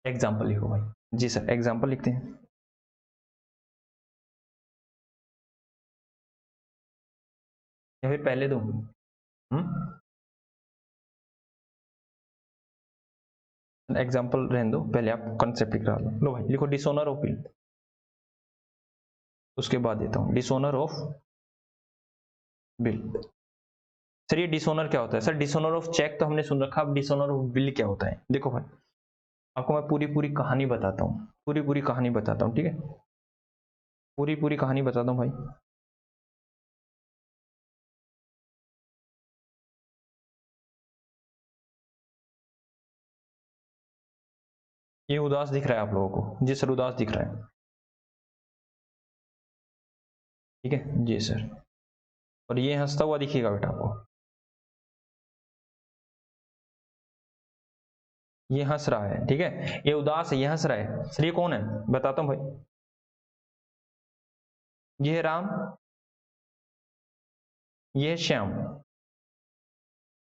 एग्जाम्पल लिखो भाई। जी सर, एग्जाम्पल लिखते हैं। या फिर पहले दो? एग्जाम्पल रहने दो, पहले आप कंसेप्ट लिख रहा लो भाई, लिखो डिसोनर ऑफ बिल। उसके बाद देता हूं डिसोनर ऑफ बिल। सर ये डिसोनर क्या होता है? सर डिसोनर ऑफ चेक तो हमने सुन रखा, अब डिसोनर ऑफ बिल क्या होता है? देखो भाई, आपको मैं पूरी पूरी कहानी बताता हूँ, पूरी पूरी कहानी बताता हूँ। ठीक है, पूरी पूरी कहानी बताता हूँ भाई। ये उदास दिख रहा है आप लोगों को? जी सर, उदास दिख रहा है। ठीक है जी सर, और ये हंसता हुआ दिखेगा बेटा आपको, ये हंस रहा है। ठीक है, ये उदास है, ये हंस रहा है। सर ये कौन है? बताता हूँ भाई, ये है राम, ये है श्याम।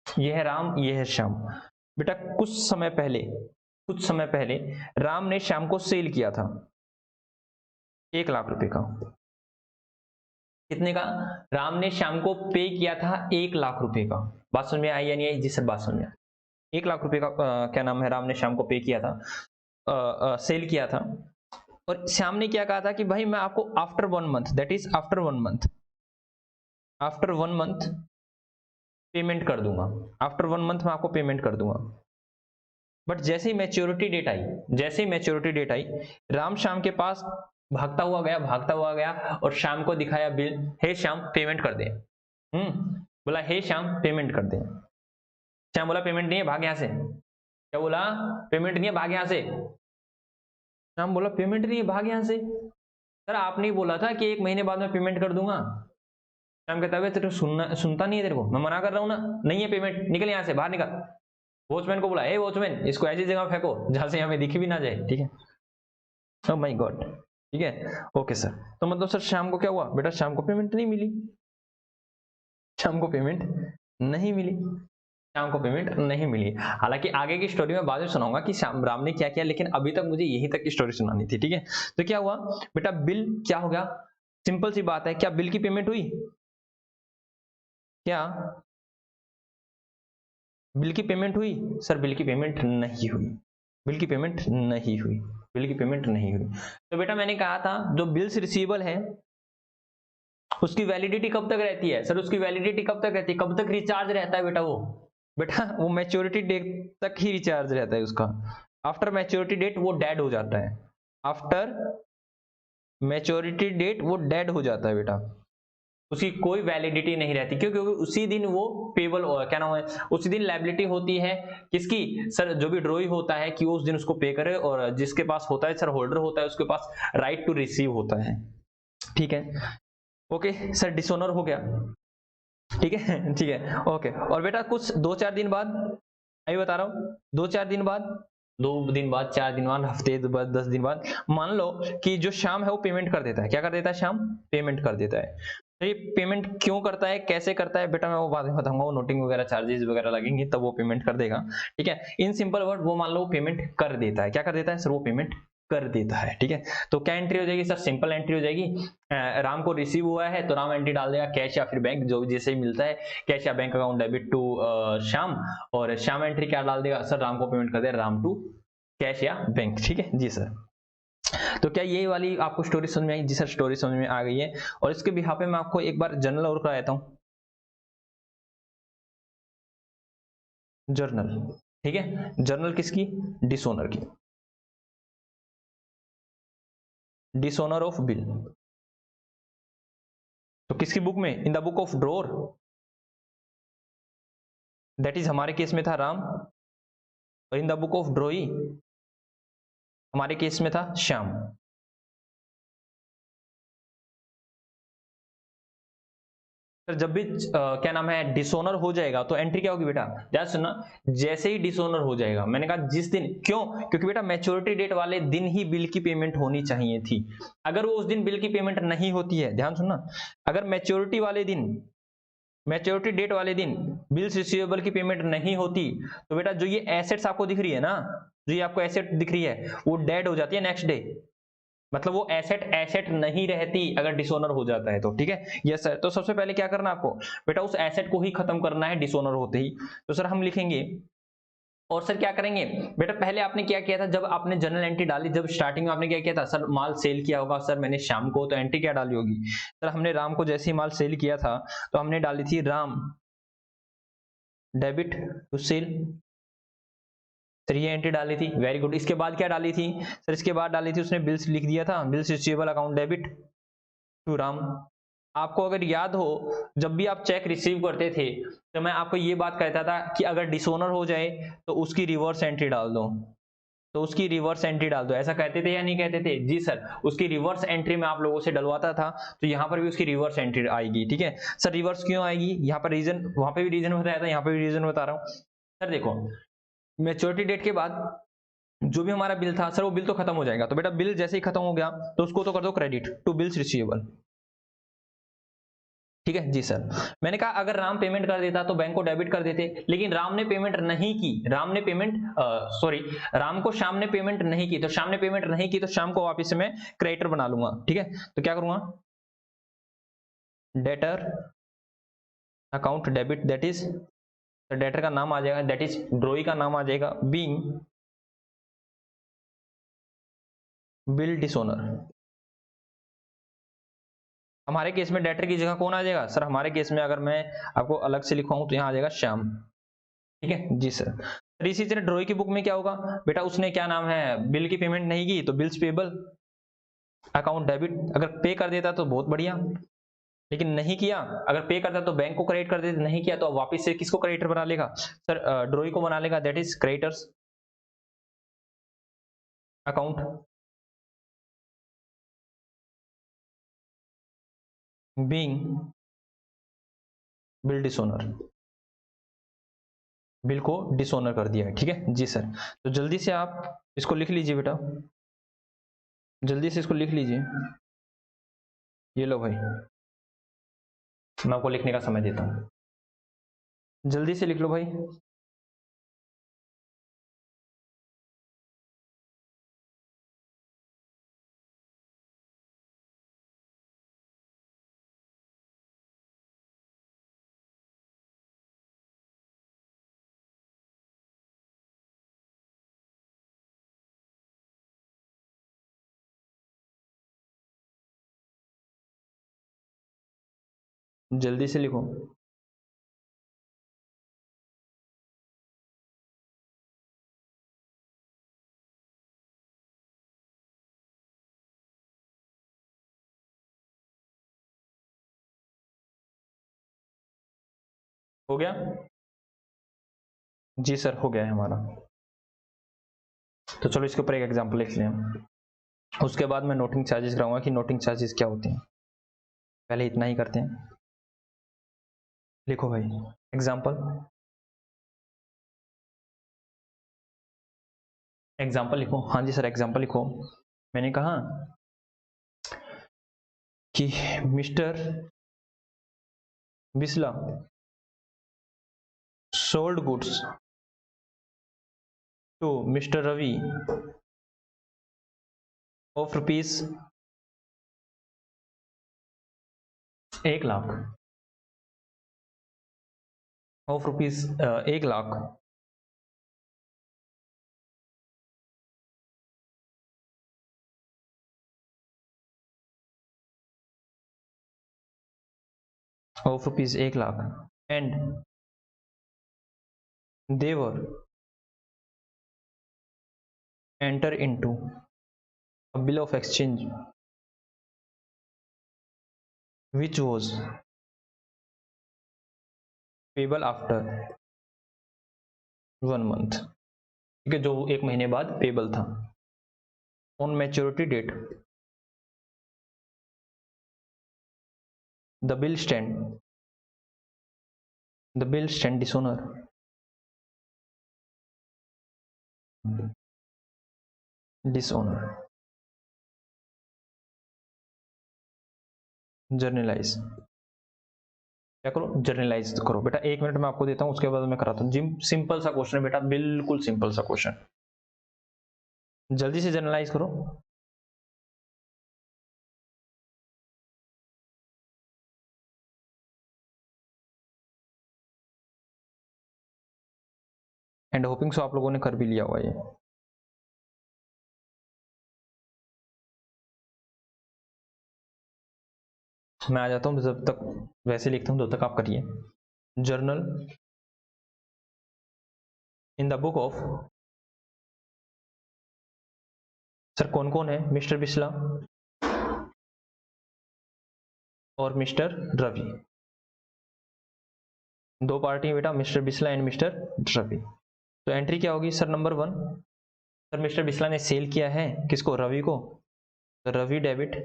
ये है राम, ये है श्याम। बेटा कुछ समय पहले कुछ समय पहले राम ने श्याम को सेल किया था 1,00,000 रुपए का। कितने का? राम ने श्याम को पे किया था 1,00,000 रुपए का। बात समझ में आई या नहीं आई? जी सर बात समझ में आई। 1,00,000 रुपए का क्या नाम है, राम ने श्याम को पे किया था, सेल किया था। और श्याम ने क्या कहा था कि भाई मैं आपको after 1 month, that is after 1 month, after 1 month payment कर दूंगा, आफ्टर 1 मंथ मैं आपको पेमेंट कर दूंगा। बट जैसे ही मैच्योरिटी डेट आई, जैसे ही मैच्योरिटी डेट आई, राम श्याम के पास भागता हुआ गया और श्याम को दिखाया बिल, हे श्याम पेमेंट कर दे। बोला हे श्याम पेमेंट कर दे। श्याम बोला पेमेंट नहीं है, भाग यहां से। क्या बोला? पेमेंट नहीं है, भाग यहां से। श्याम बोला पेमेंट नहीं है, भाग यहां से। सर आपने बोला था कि 1 महीने बाद मैं पेमेंट कर दूंगा। श्याम कहता है तेरे सुनता नहीं है, तेरे को मैं मना कर रहा हूं ना, नहीं है पेमेंट, निकल यहां से, बाहर निकल। वॉचमैन को बोला, हे वॉचमैन इसको ऐसी जगह फेंको जहां से हमें दिखी भी ना जाए, ठीक है। ओह माय गॉड, ठीक है, ओके सर। तो मतलब सर शाम को क्या हुआ बेटा? शाम को पेमेंट नहीं मिली, शाम को पेमेंट नहीं मिली, शाम को पेमेंट नहीं मिली। हालांकि आगे की स्टोरी में बाद में सुनाऊंगा कि श्याम राम ने क्या किया, लेकिन अभी तक मुझे यही तक की स्टोरी सुनानी थी, ठीक है। तो क्या हुआ बेटा? बिल क्या हो गया? सिंपल सी बात है, क्या बिल की पेमेंट हुई? क्या बिल की पेमेंट हुई? सर बिल की पेमेंट नहीं हुई, बिल की पेमेंट नहीं हुई, बिल की पेमेंट नहीं हुई। तो बेटा मैंने कहा था जो बिल्स रिसीवेबल है उसकी वैलिडिटी कब तक रहती है? सर उसकी वैलिडिटी कब तक रहती है? कब तक रिचार्ज रहता है बेटा? वो मैच्योरिटी डेट तक ही रिचार्ज रहता है उसका। आफ्टर मैच्योरिटी डेट वो डेड हो जाता है, आफ्टर मैच्योरिटी डेट वो डेड हो जाता है बेटा, उसकी कोई वैलिडिटी नहीं रहती। क्यों? क्योंकि उसी दिन वो पेबल, क्या नाम है, उसी दिन लायबिलिटी होती है किसकी? सर जो भी ड्रॉई होता है कि वो उस दिन उसको पे करे, और जिसके पास होता है सर होल्डर होता है, उसके पास राइट टू रिसीव होता है, ठीक है। ओके सर डिसऑनर हो गया, ठीक है ठीक है ओके। और बेटा कुछ 2-4 दिन बाद, अभी बता रहा हूँ, 2-4 दिन बाद, 2 दिन बाद, 4 दिन बाद, हफ्ते बाद, 10 दिन बाद, मान लो कि जो शाम है वो पेमेंट कर देता है। क्या कर देता है? शाम पेमेंट कर देता है। तो ये पेमेंट क्यों करता है, कैसे करता है बेटा, मैं वो बाद में बताऊंगा। वो नोटिंग वगैरह चार्जेस वगैरह लगेंगे तब वो पेमेंट कर देगा, ठीक है। इन सिंपल वर्ड वो मान लो पेमेंट कर देता है। क्या कर देता है? सर वो पेमेंट कर देता है, ठीक है। तो क्या एंट्री हो जाएगी? सर सिंपल एंट्री हो जाएगी। राम को रिसीव हुआ है तो राम एंट्री डाल देगा कैश या फिर बैंक, जो जैसे ही मिलता है, कैश या bank account debit to Shyam, और श्याम एंट्री क्या डाल देगा? सर राम को पेमेंट कर देगा राम टू कैश या बैंक, ठीक है जी सर। तो क्या यही वाली आपको स्टोरी समझ में आई? जी सर स्टोरी समझ में आ गई है। और इसके बिहाफ पे मैं आपको एक बार जर्नल और कराता हूं, जर्नल, ठीक है। जर्नल किसकी? डिसोनर की, डिसोनर ऑफ बिल। तो किसकी बुक में? इन the book of drawer, that is हमारे केस में था राम, और इन द बुक ऑफ ड्रॉई हमारे केस में था श्याम। सर जब भी क्या नाम है डिसोनर हो जाएगा तो एंट्री क्या होगी बेटा? ध्यान सुनना, जैसे ही डिसोनर हो जाएगा, मैंने कहा जिस दिन, क्यों? क्योंकि बेटा मैच्योरिटी डेट वाले दिन ही बिल की पेमेंट होनी चाहिए थी। अगर वो उस दिन बिल की पेमेंट नहीं होती है, ध्यान सुनना, अगर मैच्योरिटी वाले दिन, मैच्योरिटी डेट वाले दिन बिल्स रिसीवेबल की पेमेंट नहीं होती, तो बेटा जो ये एसेट्स आपको दिख रही है ना, जो ये आपको एसेट दिख रही है, वो डेड हो जाती है नेक्स्ट डे। मतलब वो एसेट एसेट नहीं रहती अगर डिसोनर हो जाता है तो, ठीक है। Yes sir. तो सबसे पहले क्या करना आपको बेटा? उस एसेट को ही खत्म करना है डिसोनर होते ही। तो सर हम लिखेंगे, और सर क्या करेंगे बेटा? पहले आपने क्या किया था जब आपने जर्नल एंट्री डाली, जब स्टार्टिंग में आपने क्या किया था? सर माल सेल किया होगा सर मैंने शाम को, तो एंट्री क्या डाली होगी? सर हमने राम को जैसे ही माल सेल किया था तो हमने डाली थी Ram debit to sell, sir ये एंट्री डाली थी, वेरी गुड। इसके बाद क्या डाली थी? सर इसके बाद डाली थी उसने बिल्स लिख दिया था, bills receivable account debit to Ram. आपको अगर याद हो, जब भी आप चेक रिसीव करते थे तो मैं आपको ये बात कहता था कि अगर डिसोनर हो जाए तो उसकी रिवर्स एंट्री डाल दो, तो उसकी रिवर्स एंट्री डाल दो। ऐसा कहते थे या नहीं कहते थे? जी सर। उसकी रिवर्स एंट्री में आप लोगों से डलवाता था, तो यहाँ पर भी उसकी रिवर्स एंट्री आएगी, ठीक है। सर रिवर्स क्यों आएगी? यहाँ पर रीजन, वहां पे भी रीजन बताया था, यहाँ पे भी रीजन बता रहा हूँ। सर देखो, मैच्योरिटी डेट के बाद जो भी हमारा बिल था सर, वो बिल तो खत्म हो जाएगा। तो बेटा बिल जैसे ही खत्म हो गया तो उसको तो कर दो क्रेडिट टू बिल्स रिसीवेबल, ठीक है जी सर। मैंने कहा अगर राम पेमेंट कर देता तो बैंक को डेबिट कर देते, लेकिन राम ने पेमेंट नहीं की, राम को श्याम ने पेमेंट नहीं की, तो श्याम ने पेमेंट नहीं की तो श्याम को वापस से मैं क्रेडिटर बना लूंगा। ठीक है, तो क्या करूंगा, debtor account debit, that is debtor का नाम आ जाएगा, दैट इज ड्रॉई का नाम आ जाएगा, बीइंग बिल डिसओनर। हमारे केस में डेटर की जगह कौन आ जाएगा सर, हमारे केस में अगर मैं आपको अलग से लिखवाऊं तो यहां आ जाएगा श्याम। ठीक है जी सर। इसी तरह ड्रॉई की बुक में क्या होगा बेटा, उसने क्या नाम है, बिल की पेमेंट नहीं की तो बिल्स पेबल अकाउंट डेबिट। अगर पे कर देता तो बहुत बढ़िया, लेकिन नहीं किया, अगर पे करता तो बैंक को क्रेडिट कर देते, नहीं किया तो वापस से किसको क्रेडिटर बना लेगा सर, ड्रॉई को बना लेगा, that is creditors account being bill dishonour. Bill को डिसओनर कर दिया है। ठीक है जी सर। तो जल्दी से आप इसको लिख लीजिए बेटा, जल्दी से इसको लिख लीजिए। ये लो भाई, मैं आपको लिखने का समय देता हूं, जल्दी से लिख लो भाई। जल्दी से लिखो। हो गया जी सर, हो गया है हमारा। तो चलो इसके ऊपर एक एग्जांपल लिख लें हम, उसके बाद मैं नोटिंग चार्जेस कराऊंगा कि नोटिंग चार्जेस क्या होते हैं। पहले इतना ही करते हैं। लिखो भाई एग्जांपल, एग्जांपल लिखो। हाँ जी सर एग्जांपल लिखो। मैंने कहा कि mister Bisla sold goods to mister Ravi of rupees 1 lakh, of rupees 1 lakh of rupees 1 lakh and they were enter into a bill of exchange which was payable after 1 month। ठीक है, जो 1 महीने बाद पेबल था। On maturity date the bill stand dishonour journalise. क्या करो, generalized करो बेटा। 1 मिनट में आपको देता हूं, उसके बाद मैं कराता हूँ जिम। सिंपल सा क्वेश्चन है बेटा, बिल्कुल सिंपल सा क्वेश्चन, जल्दी से जर्नलाइज करो। एंड होपिंग सो आप लोगों ने कर भी लिया हुआ ये। मैं आ जाता हूँ, जब तक वैसे लिखता हूँ तब तक आप करिए। Journal in the book of, sir कौन कौन है, मिस्टर बिस्ला और मिस्टर रवि, दो पार्टी है बेटा, mister Bisla and mister Ravi. तो एंट्री क्या होगी sir, number 1, sir mister Bisla ने सेल किया है किसको, रवि को, तो रवि डेबिट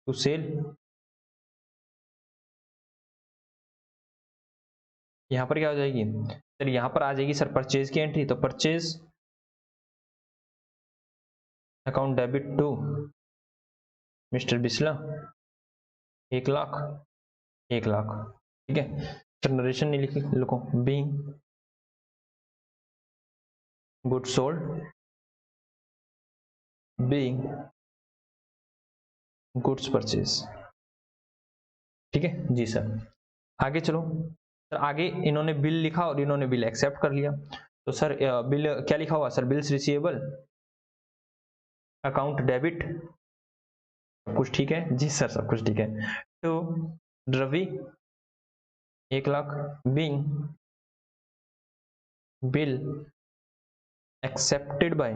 टू सेल। यहां पर क्या हो जाएगी सर, यहां पर आ जाएगी सर परचेज की एंट्री, तो purchase account debit to mister Bisla 1,00,000 1,00,000, ठीक है। सर नरेशन नहीं लिखी, लिखो being good sold, being goods purchase, ठीक है जी सर। आगे चलो सर, आगे इन्होंने बिल लिखा और इन्होंने बिल एक्सेप्ट कर लिया। तो सर बिल क्या लिखा हुआ sir, bills receivable, account debit, सब कुछ ठीक है जी सर, सब कुछ ठीक है। तो Ravi 1,00,000 being bill accepted by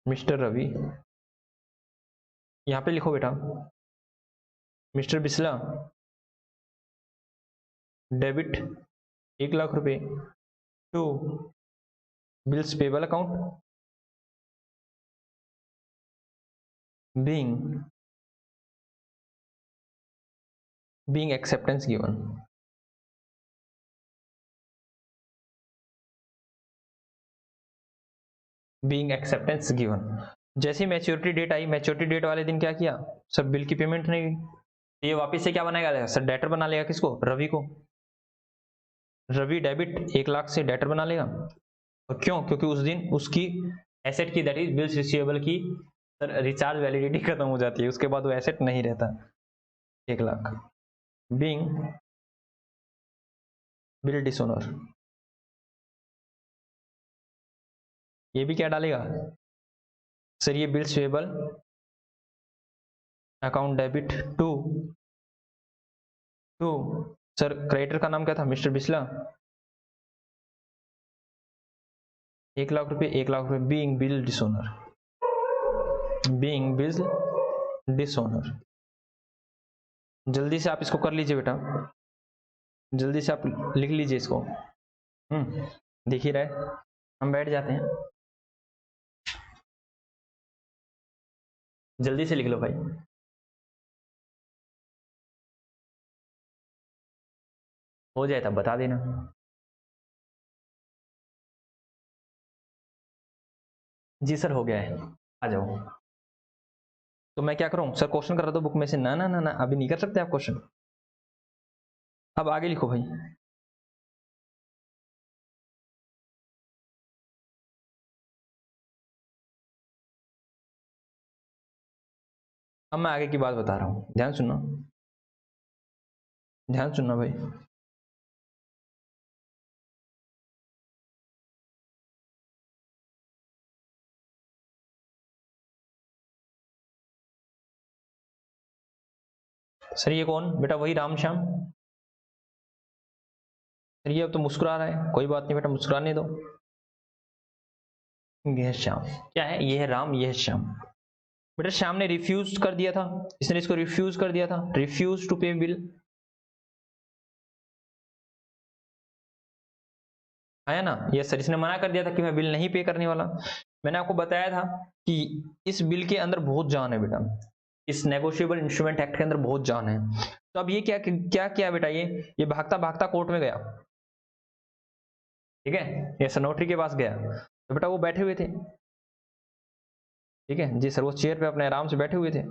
mister Ravi, यहां पे लिखो बेटा मिस्टर बिस्ला डेबिट 1,00,000 रुपए to bills payable account being acceptance given, being acceptance given। जैसी मैच्योरिटी डेट आई, मैच्योरिटी डेट वाले दिन क्या किया सर, बिल की पेमेंट नहीं हुई, ये वापस से क्या बनाएगा सर, डेटर बना लेगा, किसको, रवि को। रवि डेबिट 1,00,000 से डेटर बना लेगा, और क्यों, क्योंकि उस दिन उसकी एसेट की, दैट इज बिल्स रिसीवेबल की सर रिचार्ज वैलिडिटी खत्म हो जाती है, उसके बाद वो एसेट नहीं रहता। 1,00,000 बीइंग बिल डिसओनर, ये भी क्या डालेगा सर, ये bills payable account debit to sir creditor का नाम क्या था, मिस्टर बिस्ला, 1,00,000 रुपए 1,00,000 रुपए, being bill dishonour, being bill dishonour. जल्दी से आप इसको कर लीजिए बेटा, जल्दी से आप लिख लीजिए इसको। दिख ही रहा है, हम बैठ जाते हैं, जल्दी से लिख लो भाई। हो जाए तब बता देना। जी सर हो गया है, आ जाओ। तो मैं क्या करूं सर, क्वेश्चन कर रहा था बुक में से, ना ना ना ना अभी नहीं कर सकते आप क्वेश्चन, अब आगे लिखो भाई। अब मैं आगे की बात बता रहा हूं, ध्यान सुनना, ध्यान सुनना भाई। सर ये कौन बेटा, वही राम श्याम। सर ये अब तो मुस्कुरा रहा है, कोई बात नहीं बेटा, मुस्कुराने दो। यह है श्याम, क्या है, ये है राम, ये है श्याम। बेटा श्याम ने रिफ्यूज कर दिया था, इसने इसको रिफ्यूज कर दिया था, रिफ्यूज टू पे बिल, आया ना, ये सर इसने मना कर दिया था कि मैं बिल नहीं पे करने वाला। मैंने आपको बताया था कि इस बिल के अंदर बहुत जान है बेटा, इस नेगोशिएबल इंस्ट्रूमेंट एक्ट के अंदर बहुत जान है। तो अब ये क्या क्या किया बेटा, ये भागता भागता कोर्ट में गया, ठीक है, ये सर नोटरी के पास गया, तो बेटा वो बैठे हुए थे, ठीक है जी सर, वो चेयर पे अपने आराम से बैठे हुए थे,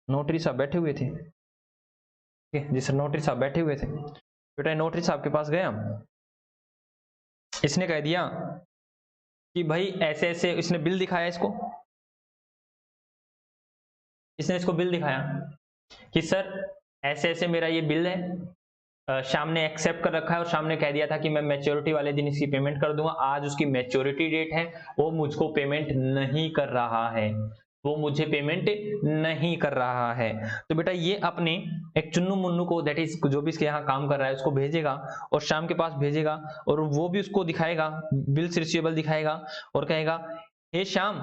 नोटरी साहब बैठे हुए थे, ठीक है जी सर, नोटरी साहब बैठे हुए थे। बेटा नोटरी साहब के पास गया, इसने कह दिया कि भाई ऐसे ऐसे, इसने बिल दिखाया इसको, इसने इसको बिल दिखाया कि सर ऐसे ऐसे मेरा ये बिल है, श्याम ने एक्सेप्ट कर रखा है, और श्याम ने कह दिया था कि मैं मैच्योरिटी वाले दिन इसकी पेमेंट कर दूंगा, आज उसकी मैच्योरिटी डेट है, वो मुझको पेमेंट नहीं कर रहा है, वो मुझे पेमेंट नहीं कर रहा है। तो बेटा ये अपने एक चुन्नू मुन्नू को, दैट इज जो भी इसके यहाँ काम कर रहा है, उसको भेजेगा और श्याम के पास भेजेगा, और वो भी उसको दिखाएगा, बिल्स रिसीवेबल दिखाएगा और कहेगा हे श्याम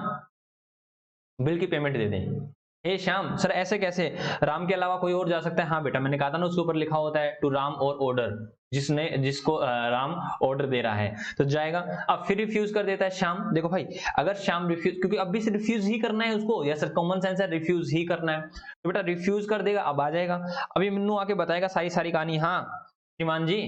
बिल की पेमेंट दे दें। हे श्याम, सर ऐसे कैसे, राम के अलावा कोई और जा सकता है, हाँ बेटा मैंने कहा था ना उसके ऊपर लिखा होता है टू राम और ऑर्डर, जिसको राम ऑर्डर दे रहा है तो जाएगा। अब फिर रिफ्यूज कर देता है श्याम, देखो भाई अगर श्याम रिफ्यूज, क्योंकि अब भी रिफ्यूज ही करना है उसको, या सर कॉमन सेंस है रिफ्यूज ही करना है, तो बेटा रिफ्यूज कर देगा, अब आ जाएगा, अभी मिन्नू आके बताएगा सारी सारी कहानी, हाँ श्रीमान जी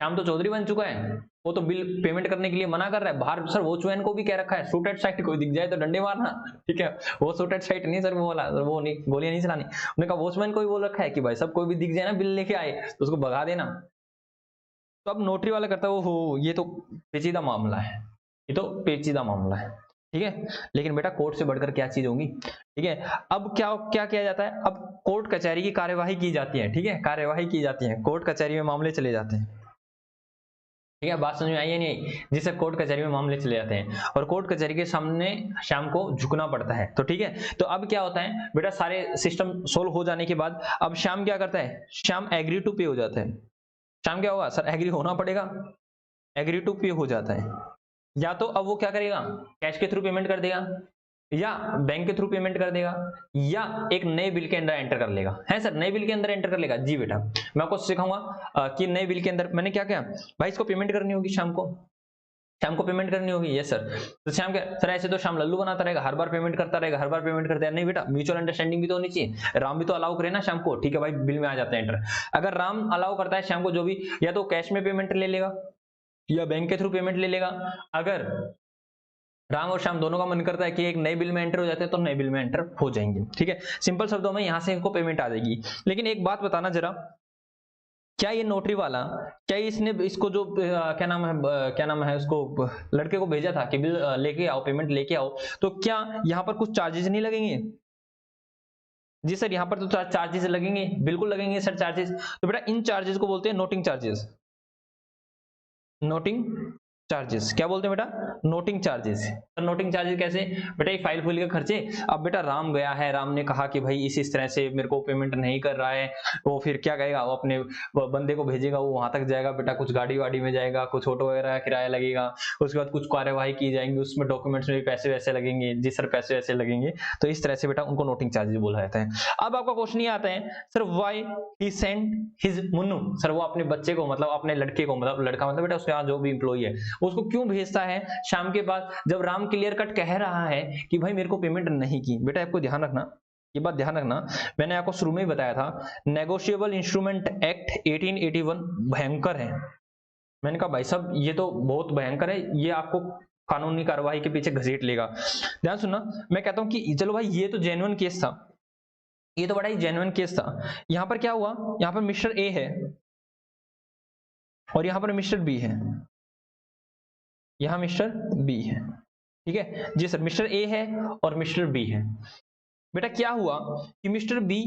श्याम तो चौधरी बन चुका है, वो तो बिल पेमेंट करने के लिए मना कर रहा है बाहर। सर वॉचमैन को भी कह रखा है शूटेड साइट कोई दिख जाए तो डंडे मारना, ठीक है। वो शूटेड साइट नहीं सर, वो बोला वो नहीं, गोलियां नहीं चलानी। उन्होंने कहा वॉचमैन को भी बोल रखा है कि भाई सब कोई भी दिख जाए ना बिल लेके आए तो उसको भगा देना। तो अब नोटरी वाला करता है वो हो, ये तो पेचीदा मामला है, ये तो पेचीदा मामला है, ठीक है। लेकिन बेटा कोर्ट से बढ़कर क्या चीज होगी, ठीक है। अब क्या क्या किया जाता है, अब कोर्ट कचहरी की कार्यवाही की जाती है, ठीक है, कार्यवाही की जाती है, कोर्ट कचहरी में मामले चले जाते हैं, ठीक है। बात समझ में आई है नहीं आई? जिससे कोर्ट कचहरी में मामले चले जाते हैं और कोर्ट कचहरी के सामने शाम को झुकना पड़ता है, तो ठीक है। तो अब क्या होता है बेटा, सारे सिस्टम सोल्व हो जाने के बाद अब शाम क्या करता है, शाम एग्री टू पे हो जाता है। शाम क्या होगा सर, एग्री होना पड़ेगा, एग्री टू पे हो जाता है। या तो अब वो क्या करेगा, कैश के थ्रू पेमेंट कर देगा या बैंक के थ्रू पेमेंट कर देगा या एक नए बिल के अंदर एंटर कर लेगा, है सर, नए बिल के अंदर एंटर कर लेगा। जी बेटा मैं आपको सिखाऊंगा कि नए बिल के अंदर मैंने क्या किया भाई, इसको पेमेंट करनी होगी शाम को पेमेंट करनी होगी, यस सर। तो शाम के सर ऐसे तो शाम लल्लू बनाता रहेगा, हर बार पेमेंट करता रहेगा, हर बार पेमेंट करता है, नहीं बेटा म्यूचुअल अंडरस्टैंडिंग भी तो होनी चाहिए। राम भी तो अलाउ करे ना शाम को, ठीक है भाई, बिल में आ जाता है एंटर। अगर राम अलाउ करता है शाम को जो भी, या तो कैश में पेमेंट ले लेगा या बैंक के थ्रू पेमेंट ले लेगा। अगर राम और श्याम दोनों का मन करता है कि एक नए बिल में एंटर हो जाते हैं तो नए बिल में एंटर हो जाएंगे, ठीक है। सिंपल शब्दों में यहां से इनको पेमेंट आ जाएगी। लेकिन एक बात बताना जरा, क्या ये नोटरी वाला, क्या इसने इसको जो क्या नाम है उसको लड़के को भेजा था कि बिल लेके आओ, पेमेंट लेके आओ, तो क्या यहाँ पर कुछ चार्जेस नहीं लगेंगे? जी सर यहाँ पर तो चार्जेस लगेंगे, बिल्कुल लगेंगे सर चार्जेस। तो बेटा इन चार्जेस को बोलते हैं नोटिंग चार्जेस, नोटिंग चार्जेस। क्या बोलते हैं बेटा, नोटिंग चार्जेस। नोटिंग चार्जेस कैसे बेटा, ये फाइल फूल के खर्चे। अब बेटा राम गया है, राम ने कहा कि भाई इस तरह से मेरे को पेमेंट नहीं कर रहा है, वो फिर क्या कहेगा, वो अपने बंदे को भेजेगा, वो वहां तक जाएगा बेटा, कुछ गाड़ी वाड़ी में जाएगा, कुछ ऑटो वगैरह का किराया लगेगा, उसके बाद कुछ कार्यवाही की जाएंगी, उसमें डॉक्यूमेंट्स में भी पैसे वैसे लगेंगे। जी सर पैसे वैसे लगेंगे। तो इस तरह से बेटा उनको नोटिंग चार्जेस बोला जाता है। अब आपका क्वेश्चन ये आता है sir, why he sent his Munnu, sir वो अपने बच्चे को मतलब अपने लड़के को, मतलब लड़का मतलब बेटा उसके यहाँ जो भी इंप्लॉई है उसको क्यों भेजता है शाम के बाद, जब राम क्लियर कट कह रहा है कि भाई मेरे को पेमेंट नहीं की। बेटा आपको ध्यान रखना, ये बात ध्यान रखना, मैंने आपको शुरू में ही बताया था नेगोशिएबल इंस्ट्रूमेंट एक्ट 1881 भयंकर है। मैंने कहा भाई साहब ये तो बहुत भयंकर है, ये आपको कानूनी कार्रवाई के पीछे घसीट लेगा। ध्यान सुनना, मैं कहता हूं कि चलो भाई ये तो जेन्युइन केस था, ये तो बड़ा ही जेन्युइन केस था। यहां पर क्या हुआ, यहां पर मिस्टर ए है और यहां पर मिस्टर बी है, यहां मिस्टर बी है, ठीक है। जी सर मिस्टर ए है और मिस्टर बी है। बेटा क्या हुआ कि मिस्टर बी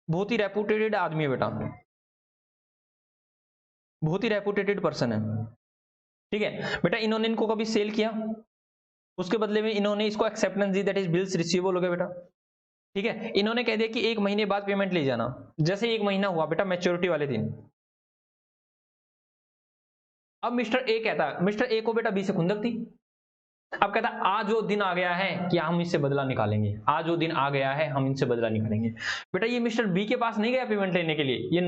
बहुत ही रेपुटेटेड आदमी है बेटा, बहुत ही रेपुटेटेड पर्सन है, ठीक है। बेटा इन्होंने इनको कभी सेल किया, उसके बदले में इन्होंने इसको acceptance the, that is bills receivable हो गया बेटा, ठीक है। इन्होंने कह दिया कि 1 महीने बाद पेमेंट ले जाना। जैसे 1 महीना हुआ बेटा मैच्योरिटी वाले दिन, अब मिस्टर ए कहता है, मिस्टर ए को बेटा बी से खुंदक थी। अब कहता है आज वो दिन आ गया है कि हम इससे बदला निकालेंगे, आज वो दिन आ गया है हम इनसे बदला निकालेंगे। बेटा ये मिस्टर बी के पास नहीं गया पेमेंट लेने के लिए, ये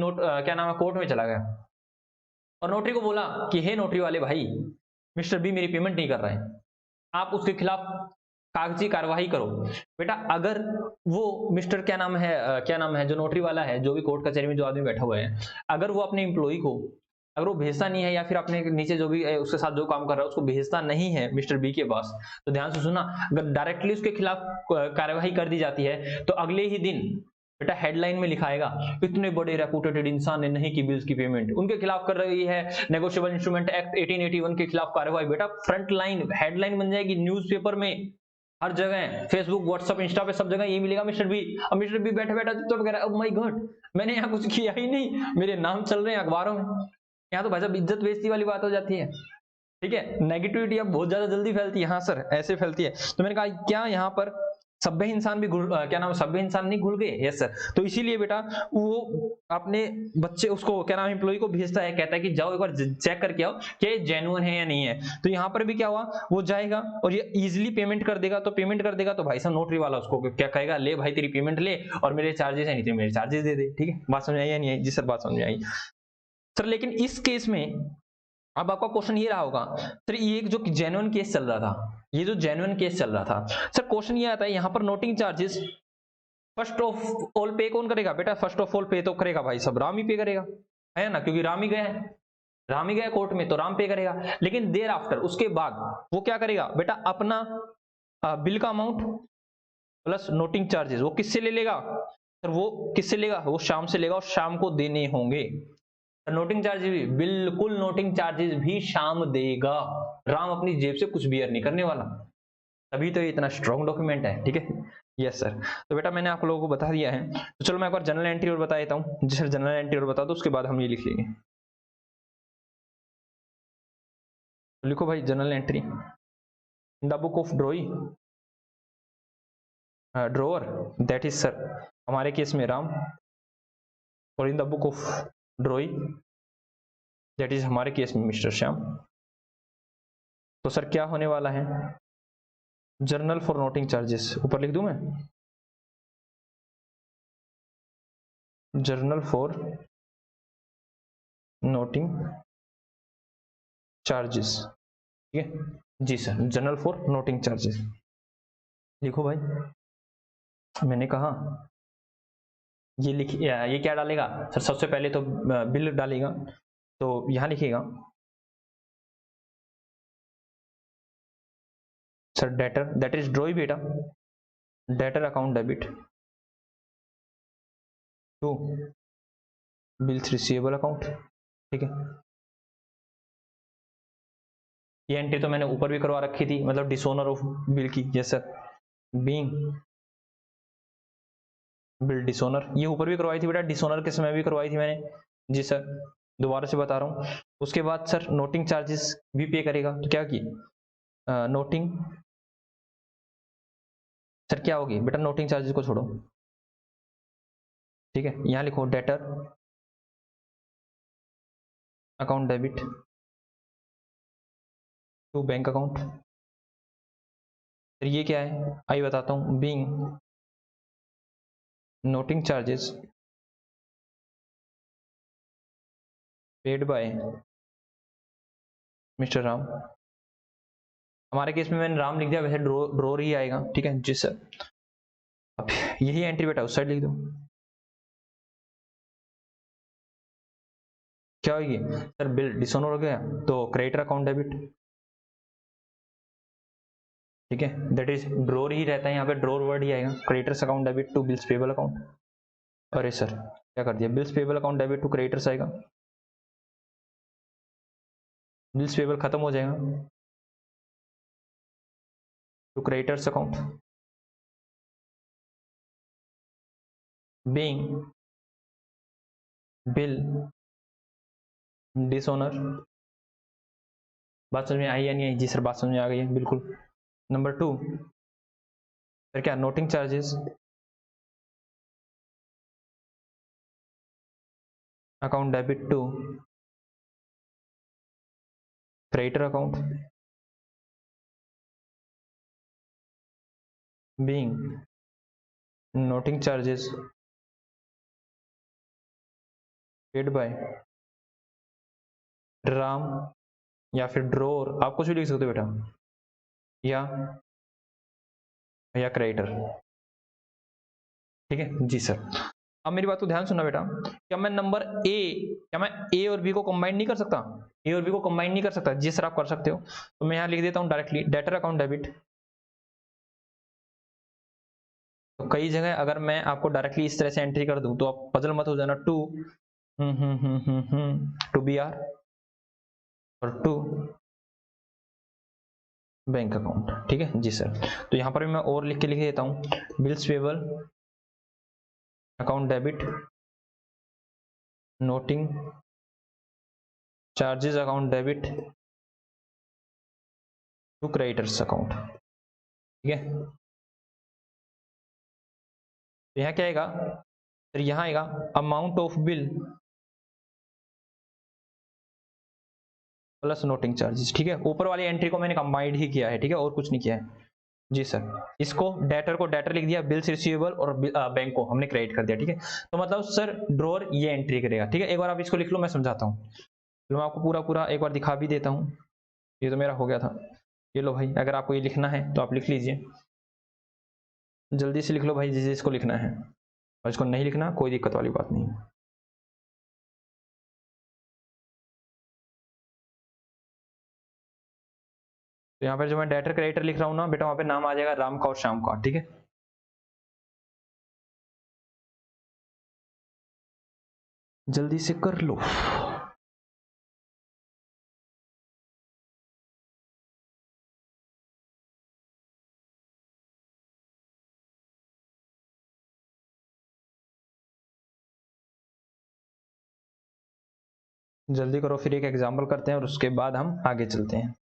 क्या नाम है कोर्ट में चला गया और नोटरी को बोला कि हे नोटरी वाले भाई, मिस्टर बी मेरी पेमेंट नहीं कर रहे हैं, आप उसके खिलाफ कागजी कार्रवाई करो। बेटा अगर वो मिस्टर क्या नाम है जो नोटरी वाला है, जो भी कोर्ट कचहरी में जो आदमी बैठा हुआ है, अगर वो अपने एम्प्लॉई को अगर वो भेजता नहीं है या फिर अपने नीचे जो भी उसके साथ जो काम कर रहा है उसको भेजता नहीं है मिस्टर बी के पास, तो ध्यान से सुनना, अगर डायरेक्टली उसके खिलाफ कार्यवाही कर दी जाती है तो अगले ही दिन बेटा हेडलाइन में लिखाएगा इतने बड़े रेपुटेटेड इंसान ने नहीं की बिल्स की पेमेंट, उनके खिलाफ कर रही है नेगोशिएबल इंस्ट्रूमेंट एक्ट 1881 के खिलाफ कार्रवाई। बेटा फ्रंट लाइन हेडलाइन बन जाएगी न्यूज़पेपर में, हर जगह फेसबुक व्हाट्सएप इंस्टा पे सब जगह ये मिलेगा मिस्टर बी। अब मिस्टर बी बैठा बैठा तो कह रहा है माय गॉड मैंने यहाँ कुछ किया ही नहीं, मेरे नाम चल रहे हैं अखबारों में। यहाँ तो भाई साहब इज्जत बेइज्जती वाली बात हो जाती है, ठीक है। नेगेटिविटी अब बहुत ज्यादा जल्दी फैलती है, हाँ सर ऐसे फैलती है। तो मैंने कहा क्या यहाँ पर सभ्य इंसान भी सभ्य इंसान नहीं घुल गए, यस सर। तो इसीलिए बेटा वो अपने बच्चे उसको एम्प्लॉय को भेजता है, कहता है कि जाओ एक बार चेक करके आओ कि ये जेन्युइन है या नहीं है। तो यहाँ पर भी क्या हुआ, वो जाएगा और ये इजिली पेमेंट कर देगा। तो पेमेंट कर देगा तो भाई साहब नोटरी वाला उसको क्या कहेगा, ले भाई तेरी पेमेंट ले और मेरे चार्जेस है नहीं तो मेरे चार्जेस दे दे, ठीक है। बात समझ आई या नहीं आई? जी सर बात समझ आई सर। लेकिन इस केस में अब आपका क्वेश्चन ये रहा होगा सर, ये जो जेन्युइन केस चल रहा था, ये जो जेन्युइन केस चल रहा था सर, क्वेश्चन ये आता है यहाँ पर noting charges first of all पे कौन करेगा? बेटा फर्स्ट ऑफ ऑल पे तो करेगा भाई सब राम ही पे करेगा, है ना, क्योंकि राम ही गया है। राम ही गया कोर्ट में तो राम पे करेगा, लेकिन देर आफ्टर उसके बाद वो क्या करेगा बेटा, अपना बिल का अमाउंट प्लस नोटिंग चार्जेस वो किससे ले लेगा सर, वो किससे लेगा, वो शाम से लेगा और शाम को देने होंगे। नोटिंग चार्जेस भी बिल्कुल, नोटिंग चार्जेस भी शाम देगा, राम अपनी जेब से कुछ भी अर्न नहीं करने वाला, तभी तो ये इतना स्ट्रॉन्ग डॉक्यूमेंट है। ठीक है, यस सर। तो बेटा मैंने आप लोगों को बता दिया है, तो चलो मैं एक बार जनरल एंट्री और बता देता हूँ। जी सर, जनरल एंट्री और बता दो, उसके बाद हम ये लिख लेंगे। तो लिखो भाई general entry in the book of drawer that is sir, हमारे केस में राम, और in the book of drawee that is हमारे केस में मिस्टर श्याम। तो सर क्या होने वाला है, जर्नल फॉर नोटिंग चार्जेस ऊपर लिख दूं मैं, जर्नल फॉर नोटिंग चार्जेस। ठीक है जी sir, journal for noting charges लिखो भाई। मैंने कहा ये लिख, ये क्या डालेगा सर, सबसे पहले तो बिल डालेगा, तो यहां लिखेगा sir debtor that is drawee बेटा, debtor account debit to bills receivable account. ठीक है, ये एंट्री तो मैंने ऊपर भी करवा रखी थी, मतलब डिसोनर ऑफ बिल की। यस सर, बीइंग बिल डिसोनर, ये ऊपर भी करवाई थी बेटा, डिसोनर के समय भी करवाई थी मैंने। जी सर, दोबारा से बता रहा हूँ। उसके बाद सर नोटिंग चार्जेस भी पे करेगा, तो क्या की नोटिंग सर क्या होगी बेटा, नोटिंग चार्जेस को छोड़ो। ठीक है, यहां लिखो debtor account debit to bank account. फिर ये क्या है आइए बताता हूं, being noting charges paid by mister Ram. हमारे केस में मैंने राम लिख दिया, वैसे ड्रोर ही आएगा। ठीक है जी सर, अब यही एंट्री बेटा उस साइड लिख दो, क्या होगी सर, बिल डिसोनर हो गया तो क्रेडिटर अकाउंट डेबिट। ठीक है, दैट इज ड्रोर ही रहता है, यहाँ पे ड्रोर वर्ड ही आएगा, creditors account debit to bills payable account. अरे सर क्या कर दिया, bills payable account debit to creditors आएगा, बिल्स पेबल खत्म हो जाएगा to creditors account, being bill dishonour. बात समझ में आई या नहीं आई? जी सर बात समझ में आ गई है बिल्कुल। नंबर 2 फिर क्या, noting charges account debit to creditor account, being noting charges paid by Ram, या फिर ड्रोर, आप कुछ भी लिख सकते हो बेटा, या क्रेडिटर। ठीक है जी सर। अब मेरी बात को ध्यान सुनना बेटा, क्या मैं नंबर क्या मैं ए और बी को कंबाइन नहीं कर सकता, ए और बी को कंबाइन नहीं कर सकता? जी सर आप कर सकते हो, तो मैं यहां लिख देता हूं डायरेक्टली डेटर अकाउंट डेबिट। तो कई जगह अगर मैं आपको डायरेक्टली इस तरह से एंट्री कर दूं तो आप पजल मत हो जाना, टू टू बी आर और टू बैंक अकाउंट। ठीक है जी सर, तो यहां पर भी मैं और लिख देता हूं, bills payable account debit noting charges account debit to creditors account. ठीक है, तो यहाँ क्या आएगा, फिर यहाँ आएगा amount of bill plus noting charges. ठीक है, ऊपर वाली एंट्री को मैंने कंबाइंड ही किया है, ठीक है, और कुछ नहीं किया है। जी सर, इसको डेटर लिख दिया, बिल्स रिसीवेबल और बैंक को हमने क्रेडिट कर दिया। ठीक है, तो मतलब सर ड्रॉर ये एंट्री करेगा। ठीक है, एक बार आप इसको लिख लो, मैं समझाता हूँ, मैं आपको पूरा पूरा एक बार दिखा भी देता हूँ। ये तो मेरा हो गया था, ये लो भाई, अगर आपको ये लिखना है तो आप लिख लीजिए, जल्दी से लिख लो भाई जिसको लिखना है, और इसको नहीं लिखना कोई दिक्कत वाली बात नहीं। तो यहाँ पर जो मैं डेटर क्रेडिटर लिख रहा हूँ ना बेटा, वहाँ पे नाम आ जाएगा राम का और श्याम का, ठीक है। जल्दी से कर लो। जल्दी करो, फिर एक एग्जाम्पल करते हैं और उसके बाद हम आगे चलते हैं।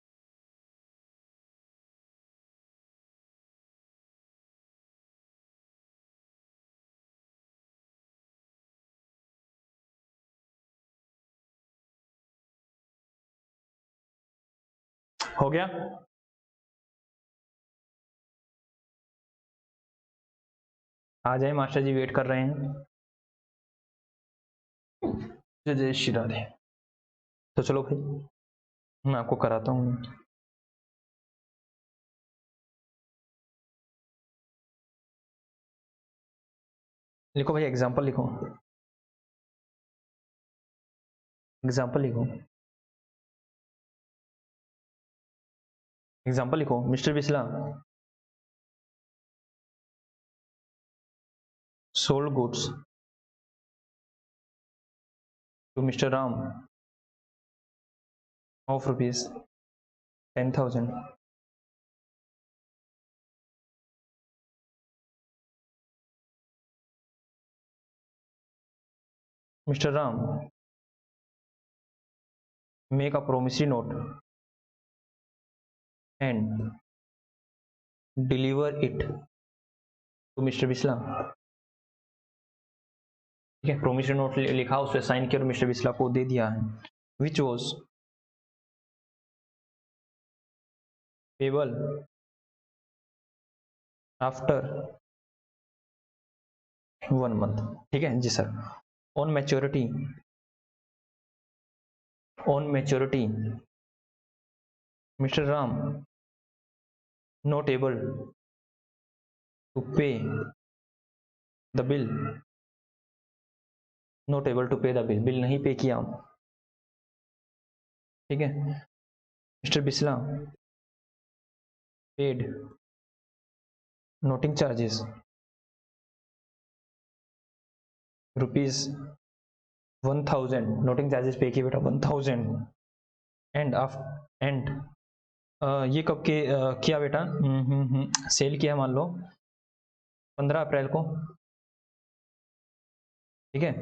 हो गया? आ जाए, मास्टर जी वेट कर रहे हैं। जय जय श्री राधे। तो चलो भाई, मैं आपको कराता हूँ। लिखो भाई, एग्जाम्पल लिखो, एग्जाम्पल लिखो, एग्जाम्पल लिखो। Mister Bisla sold goods to mister Ram of rupees 10,000। Mister Ram make a promissory note and deliver it to mister Bisla. ठीक है, प्रोमिसरी नोट लिखा, उससे साइन किया और मिस्टर बिस्ला को दे दिया है। Which was payable after 1 month। ठीक है जी sir. On maturity, on maturity mister Ram not able to pay the bill, not able to pay the bill, bill नहीं पे किया। ठीक है, mister Bisla paid noting charges rupees 1,000, noting charges pay किए बेटा 1,000। And and ये कब के किया बेटा? सेल किया मान लो 15 अप्रैल को। ठीक है,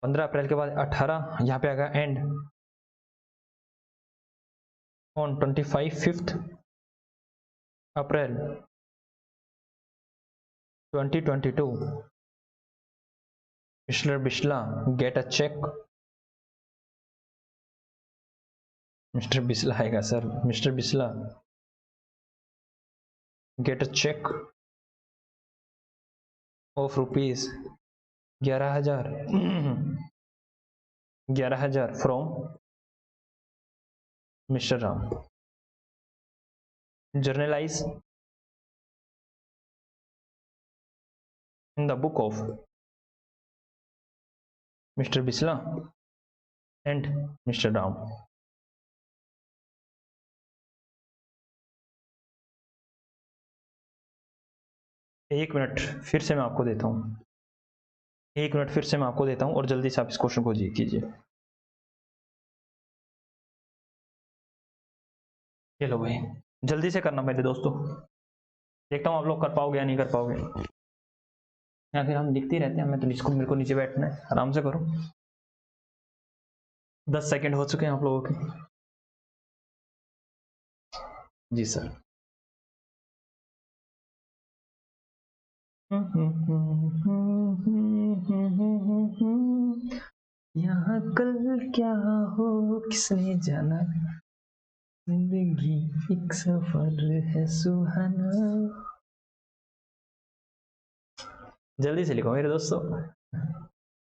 15 अप्रैल के बाद 18 यहाँ पे आ गया and on 25 5th April 2022 mister Bisla get a cheque. Mister Bisla आएगा sir, mister Bisla get a cheque of rupees 11,000 11,000 from mister Ram. Journalise in the book of mister Bisla and mister Ram. एक मिनट फिर से मैं आपको देता हूँ, एक मिनट फिर से मैं आपको देता हूँ और जल्दी से आप इस क्वेश्चन को जी कीजिए। चलो भाई, जल्दी से करना मेरे दोस्तों, देखता हूँ आप लोग कर पाओगे या नहीं कर पाओगे, या फिर हम दिखते ही रहते हैं। मैं तो इसको, मेरे को नीचे बैठना है, आराम से करो। 10 सेकंड हो चुके हैं आप लोगों के। जी सर। यहाँ कल क्या हो किसने जाना, जिंदगी एक सफर है सुहाना। जल्दी से लिखो मेरे दोस्तों।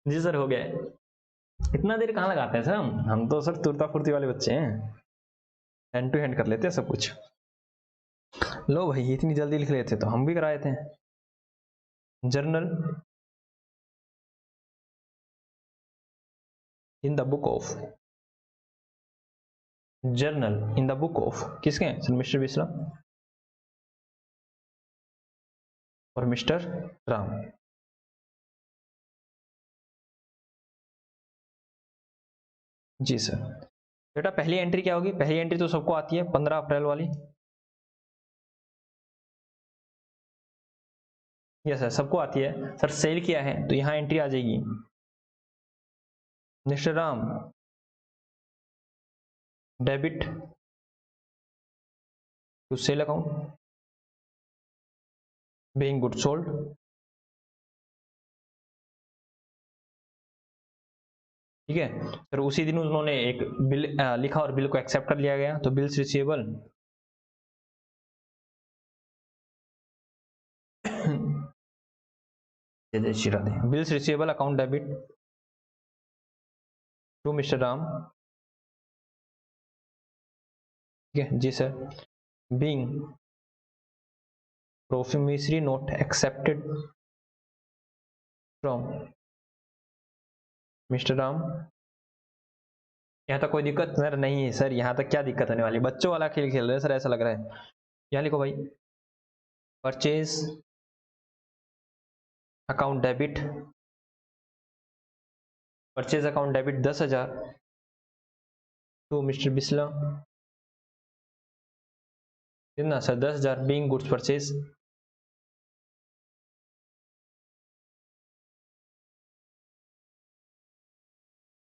जी सर, हो गया है। इतना देर कहाँ लगाते हैं सर, हम तो सर तुरता फुर्ती वाले बच्चे हैं, हैंड टू हैंड कर लेते हैं सब कुछ। लो भाई, इतनी जल्दी लिख लेते तो हम भी कराए थे। Journal in the book of journal in the book of, किसके सर? मिस्टर बिस्ला और मिस्टर राम। जी सर। बेटा पहली एंट्री क्या होगी? पहली एंट्री तो सबको आती है 15 अप्रैल वाली। यस सर, सबको आती है सर। सेल किया है तो यहाँ एंट्री आ जाएगी mister Ram debit to sell account being good sold. ठीक है सर। उसी दिन उन्होंने एक बिल लिखा और बिल को एक्सेप्ट कर लिया गया, तो bills receivable bills receivable account debit to mister Ram. ठीक है जी sir. Being promissory note accepted from mister Ram. यहाँ तक कोई दिक्कत सर नहीं है सर? यहाँ तक क्या दिक्कत होने वाली? बच्चों वाला खेल खेल रहे हैं सर, ऐसा लग रहा है। यहाँ लिखो भाई, purchase account debit, purchase account debit 10,000 to mister Bisla. कितना सर? 10,000 being goods purchase.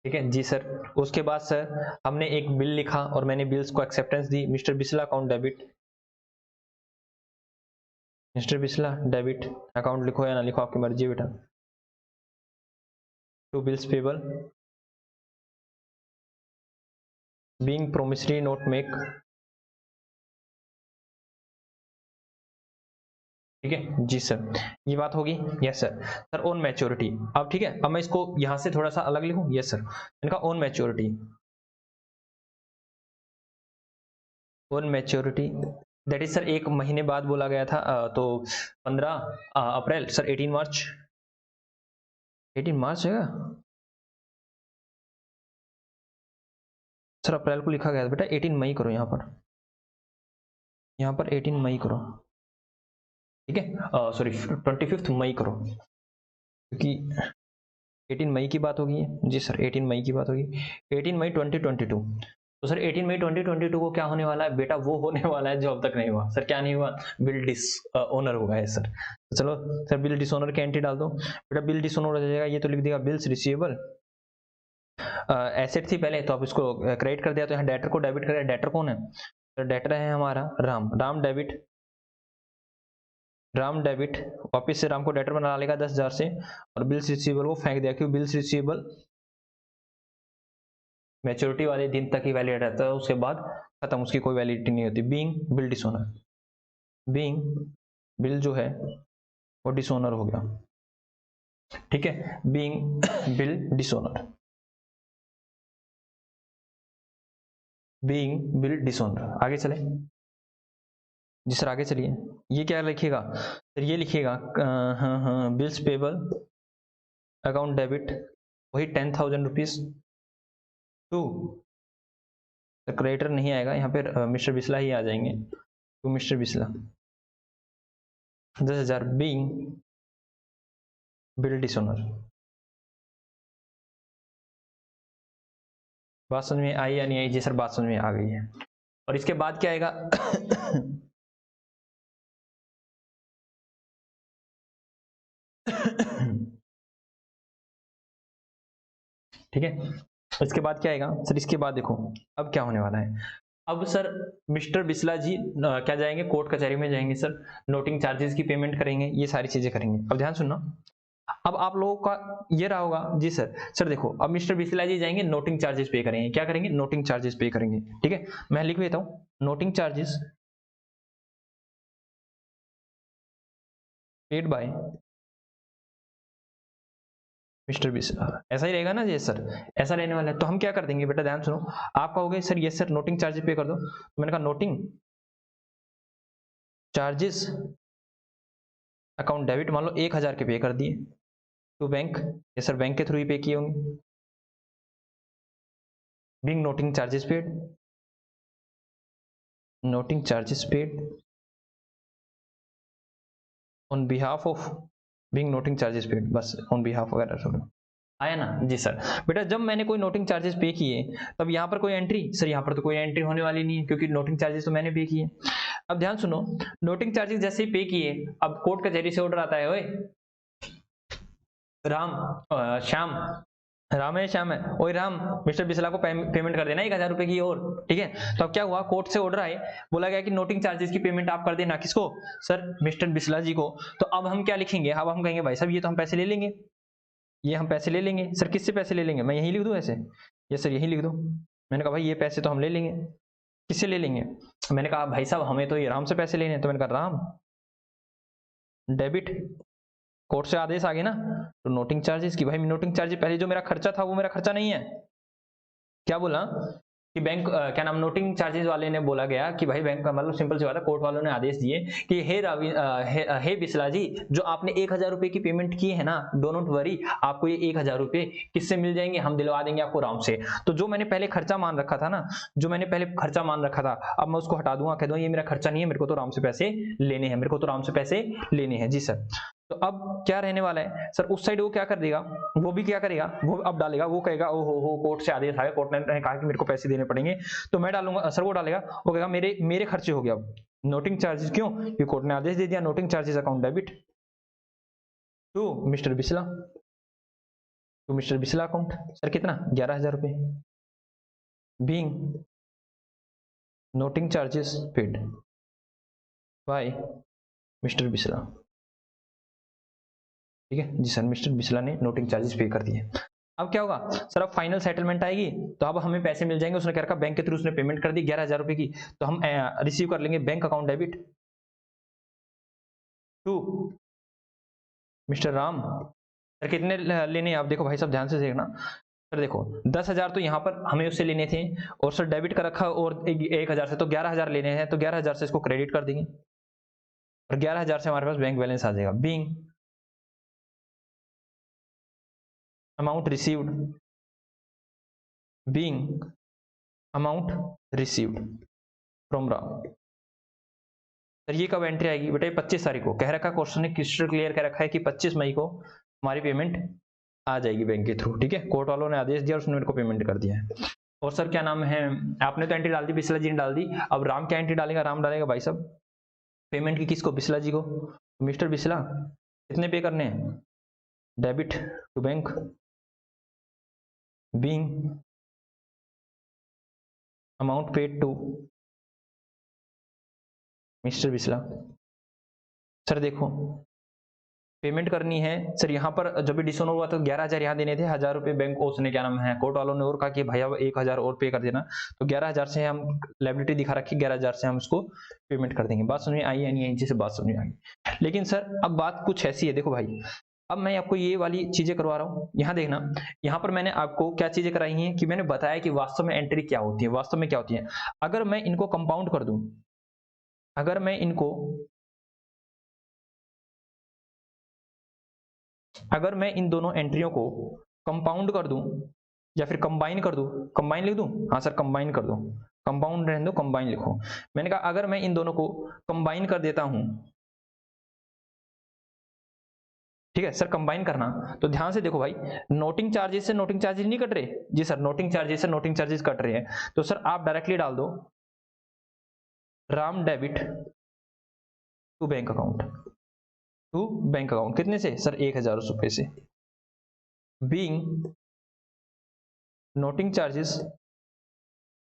ठीक है जी सर। उसके बाद सर हमने एक बिल लिखा और मैंने बिल्स को एक्सेप्टेंस दी। Mister Bisla account debit, mister Bisla debit account लिखो या ना लिखो आपकी मर्जी बेटा, to bills payable being promissory note make. ठीक है जी सर, ये बात होगी। Yes sir. Sir on maturity, अब ठीक है, अब मैं इसको यहां से थोड़ा सा अलग लिखूं। यस सर, इनका on maturity, on maturity that is sir 1 महीने बाद बोला गया था, तो 15 अप्रैल सर। 18 मार्च, 18 मार्च है सर? अप्रैल को लिखा गया था बेटा, 18 मई करो यहाँ पर, यहाँ पर 18 मई करो। ठीक है सॉरी 25 मई करो, क्योंकि 18 मई की बात होगी जी सर। 18 मई की बात होगी, 18 मई 2022। तो सर 18 मई 2022 को क्या होने वाला है बेटा? वो होने वाला है जो अब तक नहीं हुआ सर। क्या नहीं हुआ? बिल डिस ओनर होगा है सर। तो चलो सर बिल डिस ओनर की एंट्री डाल दो बेटा। बिल डिस ओनर हो जाएगा, ये तो लिख देगा बिल्स रिसीवेबल। एसेट थी पहले, तो आप इसको क्रेडिट कर दिया, तो यहाँ डेटर को डेबिट कर। डेटर कौन है सर? डेटर है हमारा राम। राम डेबिट, राम डेबिट, वापिस से राम को डेटर बना लेगा 10,000 से, और बिल्स रिसीवेबल को फेंक दिया। क्यों? बिल्स रिसीवेबल मैच्योरिटी वाले दिन तक ही वैलिड रहता है, उसके बाद खत्म, उसकी कोई वैलिडिटी नहीं होती। बीइंग बिल डिसोनर, बीइंग बिल जो है वो डिसोनर हो गया। ठीक है, बीइंग बिल डिसोनर, बीइंग बिल डिसोनर। आगे चले जी सर, आगे चलिए। ये क्या लिखिएगा सर? ये लिखिएगा बिल्स पेबल अकाउंट डेबिट, वही 10,000 रुपीज टू, क्रेडिटर नहीं आएगा यहाँ पे, मिस्टर बिस्ला ही आ जाएंगे। To mister Bisla 10,000 being bill dishonour. बात समझ में आई या नहीं आई? जी सर, बात समझ में आ गई है। और इसके बाद क्या आएगा? ठीक है, इसके बाद क्या आएगा सर? इसके बाद देखो अब क्या होने वाला है। अब सर मिस्टर बिस्ला जी क्या जाएंगे? कोर्ट कचहरी में जाएंगे सर, नोटिंग चार्जेस की पेमेंट करेंगे, ये सारी चीजें करेंगे। अब ध्यान सुनना, अब आप लोगों का ये रहा होगा जी सर। सर देखो, अब मिस्टर बिस्ला जी जाएंगे, नोटिंग चार्जेस पे करेंगे। क्या करेंगे? नोटिंग चार्जेस पे करेंगे। ठीक है, मैं लिख देता हूं, noting charges paid by mister Bisla. ऐसा ही रहेगा ना जी सर? ऐसा रहने वाला है। तो हम क्या कर देंगे बेटा, ध्यान सुनो। आप कहोगे sir yes sir noting charges पे कर दो, तो मैंने कहा नोटिंग चार्जेस अकाउंट डेबिट, मान लो 1,000 के पे कर दिए टू बैंक। ये सर बैंक के थ्रू ही पे किए होंगे। Being noting charges paid, noting charges paid on behalf of being noting charges paid, बस ऑन बिहाफ वगैरह छोड़ो, आया ना जी सर। बेटा जब मैंने कोई नोटिंग चार्जेस पे किए तब यहाँ पर कोई एंट्री, सर यहाँ पर तो कोई एंट्री होने वाली नहीं है क्योंकि नोटिंग चार्जेस तो मैंने पे किए। अब ध्यान सुनो, नोटिंग चार्जेस जैसे ही पे किए, अब कोर्ट कचहरी से ऑर्डर आता है, ओए राम श्याम, राम है श्याम है, ओए राम मिस्टर बिस्ला को पेमेंट कर देना 1000 रुपए की और, ठीक है। तो अब क्या हुआ, कोर्ट से ऑर्डर आए, बोला गया कि नोटिंग चार्जेस की पेमेंट आप कर देना, किसको, सर मिस्टर बिस्ला जी को। तो अब हम क्या लिखेंगे, अब हम कहेंगे भाई साहब ये तो हम पैसे ले लेंगे, ये हम पैसे ले लेंगे। सर किससे पैसे ले लेंगे, मैं यही लिख दूं ऐसे, ये सर यही लिख दो। मैंने कहा भाई ये पैसे तो हम ले लेंगे, किससे ले लेंगे, मैंने कहा भाई साहब हमें तो ये राम से पैसे लेने हैं। तो मैंने कहा राम डेबिट, कोर्ट से आदेश आ गया ना, तो नोटिंग चार्जेस की, भाई नोटिंग चार्जेस पहले जो मेरा खर्चा था वो मेरा खर्चा नहीं है। क्या बोला कि बैंक क्या नाम, नोटिंग चार्जेस वाले ने बोला गया कि भाई बैंक का मतलब सिंपल सी बात है, कोर्ट वालों ने आदेश दिए कि हे बिस्ला जी, जो आपने 1000 रुपए की पेमेंट की है ना, डोंट वरी, आपको ये 1000 रुपए किससे मिल जाएंगे, हम दिलवा देंगे आपको राम से। तो जो मैंने पहले खर्चा मान रखा था ना, जो मैंने पहले खर्चा मान रखा था, अब मैं उसको हटा दूंगा, कह दूंगा ये मेरा खर्चा नहीं है, मेरे को तो राम से पैसे लेने हैं, मेरे को तो राम से पैसे लेने हैं जी सर। तो अब क्या रहने वाला है सर, उस साइड वो क्या कर देगा, वो भी क्या करेगा, वो अब डालेगा, वो कहेगा ओ हो कोर्ट से आदेश आया, कोर्ट ने कहा कि मेरे को पैसे देने पड़ेंगे, तो मैं डालूंगा, सर वो डालेगा, वो कहेगा मेरे मेरे खर्चे हो गया अब नोटिंग चार्जेस, क्यों, क्योंकि कोर्ट ने आदेश दे दिया, noting charges account debit to mister Bisla, to mister Bisla account, sir कितना 11000 रुपए, being noting charges paid by mister Bisla, ठीक है जी सर, मिस्टर बिस्ला ने नोटिंग चार्जेस पे कर दिए। अब क्या होगा सर, अब फाइनल सेटलमेंट आएगी, तो अब हमें पैसे मिल जाएंगे, उसने क्या रखा, बैंक के थ्रू उसने पेमेंट कर दी 11000 रुपए की, तो हम रिसीव कर लेंगे bank account debit to mister Ram. Sir कितने लेने हैं आप, देखो भाई साहब ध्यान से देखना, सर देखो 10,000 तो यहाँ पर हमें उससे लेने थे, और सर डेबिट कर रखा और 1000 से, तो 11000 लेने हैं, तो 11000 से इसको क्रेडिट कर देंगे, और 11000 से हमारे पास बैंक बैलेंस आ जाएगा, being amount received, being amount received from Ram. Sir ये कब एंट्री आएगी, बेटा 25 तारीख को कह रखा है, क्वेश्चन ने क्रिस्टल क्लियर कर रखा है कि 25 मई को हमारी पेमेंट आ जाएगी बैंक के थ्रू, ठीक है, कोर्ट वालों ने आदेश दिया और उसने मेरे को पेमेंट कर दिया है। और सर क्या नाम है, आपने तो एंट्री डाल दी, बिस्ला जी ने डाल दी, अब राम क्या एंट्री डालेगा, राम डालेगा भाई साहब पेमेंट की, किसको, बिस्ला जी को, मिस्टर बिस्ला कितने पे करने हैं, debit to bank being amount paid to mister Bisla. Sir देखो पेमेंट करनी है, सर यहाँ पर जब भी डिसऑनर हुआ तो 11000 यहाँ देने थे, 1000 रुपए बैंक को उसने क्या नाम है, कोर्ट वालों ने और कहा कि भैया 1000 और पे कर देना, तो 11000 से हम लायबिलिटी दिखा रखी, 11000 से हम उसको पेमेंट कर देंगे। बात समझ में आई है नहीं, इनसे बात समझ में आई। लेकिन सर अब बात कुछ ऐसी है, देखो भाई अब मैं आपको ये वाली चीजें करवा रहा हूँ, यहाँ देखना, यहाँ पर मैंने आपको क्या चीजें कराई हैं कि मैंने बताया कि वास्तव में एंट्री क्या होती है, वास्तव में क्या होती है। अगर मैं इनको कंपाउंड कर दूं, अगर मैं इनको, अगर मैं इन दोनों एंट्रियों को कंपाउंड कर दूं या फिर कंबाइन कर दूं, कंबाइन लिख दूं, हाँ सर कंबाइन कर दो, कंपाउंड रहने दो, कंबाइन लिखो। मैंने कहा अगर मैं इन दोनों को कंबाइन कर देता हूं, ठीक है सर, कंबाइन करना, तो ध्यान से देखो भाई, नोटिंग चार्जेस से नोटिंग चार्जेस नहीं कट रहे जी सर, नोटिंग चार्जेस से नोटिंग चार्जेस कट रहे हैं, तो सर आप डायरेक्टली डाल दो Ram debit to bank account, to bank account कितने से सर 1000 रुपए से, बीइंग नोटिंग चार्जेस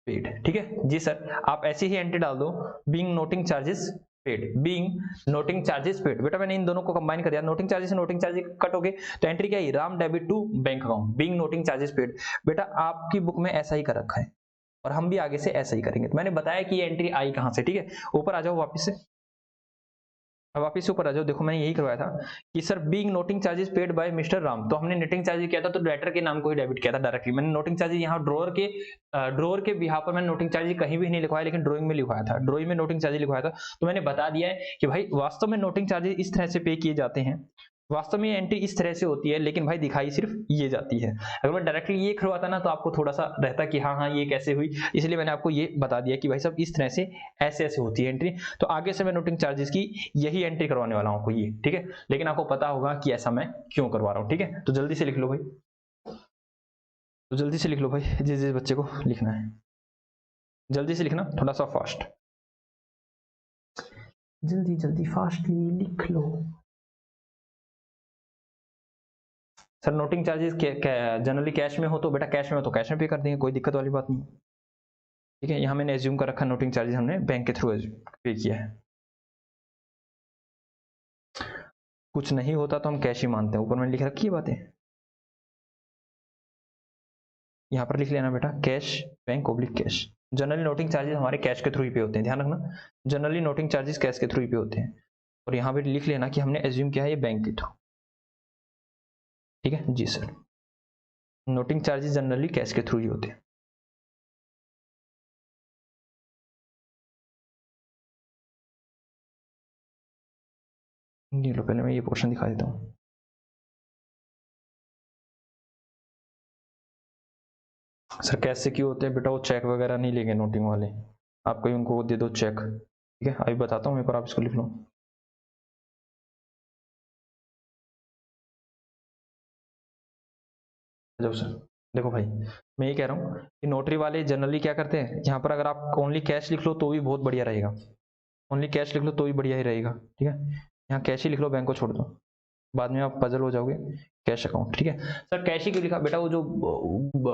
पेड, ठीक है जी सर, आप ऐसे ही एंट्री डाल दो, being noting charges paid, being noting charges paid. बेटा मैंने इन दोनों को कंबाइन कर दिया, नोटिंग चार्जेस से नोटिंग चार्जेस कट हो गए, तो एंट्री क्या है, Ram debit to bank account being noting charges paid. बेटा आपकी बुक में ऐसा ही कर रखा है और हम भी आगे से ऐसा ही करेंगे। तो मैंने बताया कि ये एंट्री आई कहां से, ठीक है, ऊपर आ जाओ वापस से, अब वापिस ऊपर आ जाओ, देखो मैंने यही करवाया था कि sir being noting charges paid by mister Ram, तो हमने नेटिंग चार्जेस किया था तो डेटर के नाम को ही डेबिट किया था डायरेक्टली। मैंने नोटिंग चार्जेस यहाँ ड्रॉअर के बिहाफ पर मैंने नोटिंग चार्जेस कहीं भी नहीं लिखवाया, लेकिन ड्राइंग में लिखवाया था, ड्राइंग में नोटिंग चार्जेस लिखवाया था। तो मैंने बता दिया है कि भाई वास्तव में नोटिंग चार्जेस इस तरह से पे किए जाते हैं, वास्तव में एंट्री इस तरह से होती है, लेकिन भाई दिखाई सिर्फ ये जाती है। अगर मैं डायरेक्टली ये करवाता ना तो आपको थोड़ा सा रहता कि हाँ ये कैसे हुई, इसलिए मैंने आपको ये बता दिया कि भाई साहब इस तरह से ऐसे ऐसे होती है एंट्री। तो आगे से मैं नोटिंग चार्जेस की यही एंट्री करवाने वाला हूँ आपको ये, ठीक है। लेकिन आपको पता होगा कि ऐसा मैं क्यों करवा रहा हूँ, ठीक है। तो जल्दी से लिख लो भाई, तो जल्दी से लिख लो भाई, जिस जिस बच्चे को लिखना है जल्दी से लिखना, थोड़ा सा फास्ट, जल्दी जल्दी फास्टली लिख लो। Sir noting charges generally cash में हो तो बेटा कैश में हो तो कैश में पे कर देंगे, कोई दिक्कत वाली बात नहीं, ठीक है। यहाँ मैंने एज्यूम कर रखा नोटिंग चार्जेस हमने बैंक के थ्रू पे किया है। कुछ नहीं होता तो हम कैश ही मानते हैं, ऊपर मैंने लिख रखी है बातें, यहाँ पर लिख लेना बेटा cash bank oblique cash. Generally noting charges हमारे कैश के थ्रू ही पे होते हैं, ध्यान रखना, जनरली नोटिंग चार्जेस कैश के थ्रू ही पे होते हैं। और यहाँ पे लिख लेना कि हमने एज्यूम किया है ये बैंक के थ्रू, ठीक है जी sir. Noting charges generally cash के थ्रू ही होते हैं। ये लो पहले मैं ये पोर्शन दिखा देता हूँ। सर कैश से क्यों होते हैं बेटा, वो चेक वगैरह नहीं लेंगे नोटिंग वाले, आप कोई उनको दे दो चेक, ठीक है। अभी बताता हूँ, एक बार आप इसको लिख लो। जाओ सर, देखो भाई मैं ये कह रहा हूँ कि नोटरी वाले जनरली क्या करते हैं, यहाँ पर अगर आप ओनली कैश लिख लो तो भी बहुत बढ़िया रहेगा, ओनली कैश लिख लो तो भी बढ़िया ही रहेगा, ठीक है। यहाँ कैश ही लिख लो, बैंक को छोड़ दो, बाद में आप पजल हो जाओगे। कैश अकाउंट, ठीक है सर, कैश ही क्यों लिखा बेटा, वो जो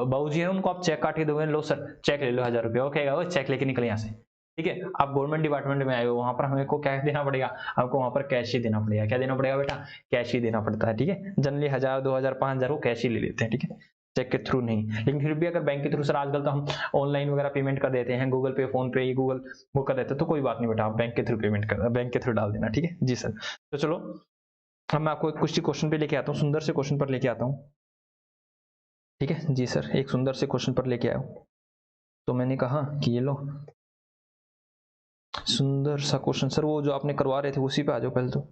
बाबूजी है उनको आप चेक काट के दोगे, लो सर चेक ले लो 1000 रुपया, वो कहेगा वो चेक लेके निकले यहाँ से, ठीक है। आप गवर्नमेंट डिपार्टमेंट में आए हो, वहां पर हमें को क्या देना पड़ेगा, आपको वहां पर कैश ही देना पड़ेगा। क्या देना पड़ेगा बेटा, कैश ही देना पड़ता है, ठीक है। जनरली 1000 2000 5000 वो कैश ही ले लेते हैं, ठीक है, चेक के थ्रू नहीं। लेकिन फिर भी अगर बैंक के थ्रू, सर आजकल तो हम ऑनलाइन वगैरह पेमेंट कर देते हैं, गूगल पे फोन पे गूगल वो कर देते हैं, तो कोई बात नहीं बेटा, आप बैंक के थ्रू पेमेंट कर, बैंक के थ्रू डाल देना, ठीक है जी सर। तो चलो अब मैं आपको एक कुछ क्वेश्चन पे लेके आता हूँ, सुंदर से क्वेश्चन पर लेके आता हूँ, ठीक है जी सर। एक सुंदर से क्वेश्चन पर लेके आया हूँ, तो मैंने कहा कि ये लो सुंदर सा क्वेश्चन, सर वो जो आपने करवा रहे थे उसी पे आ जाओ पहले तो।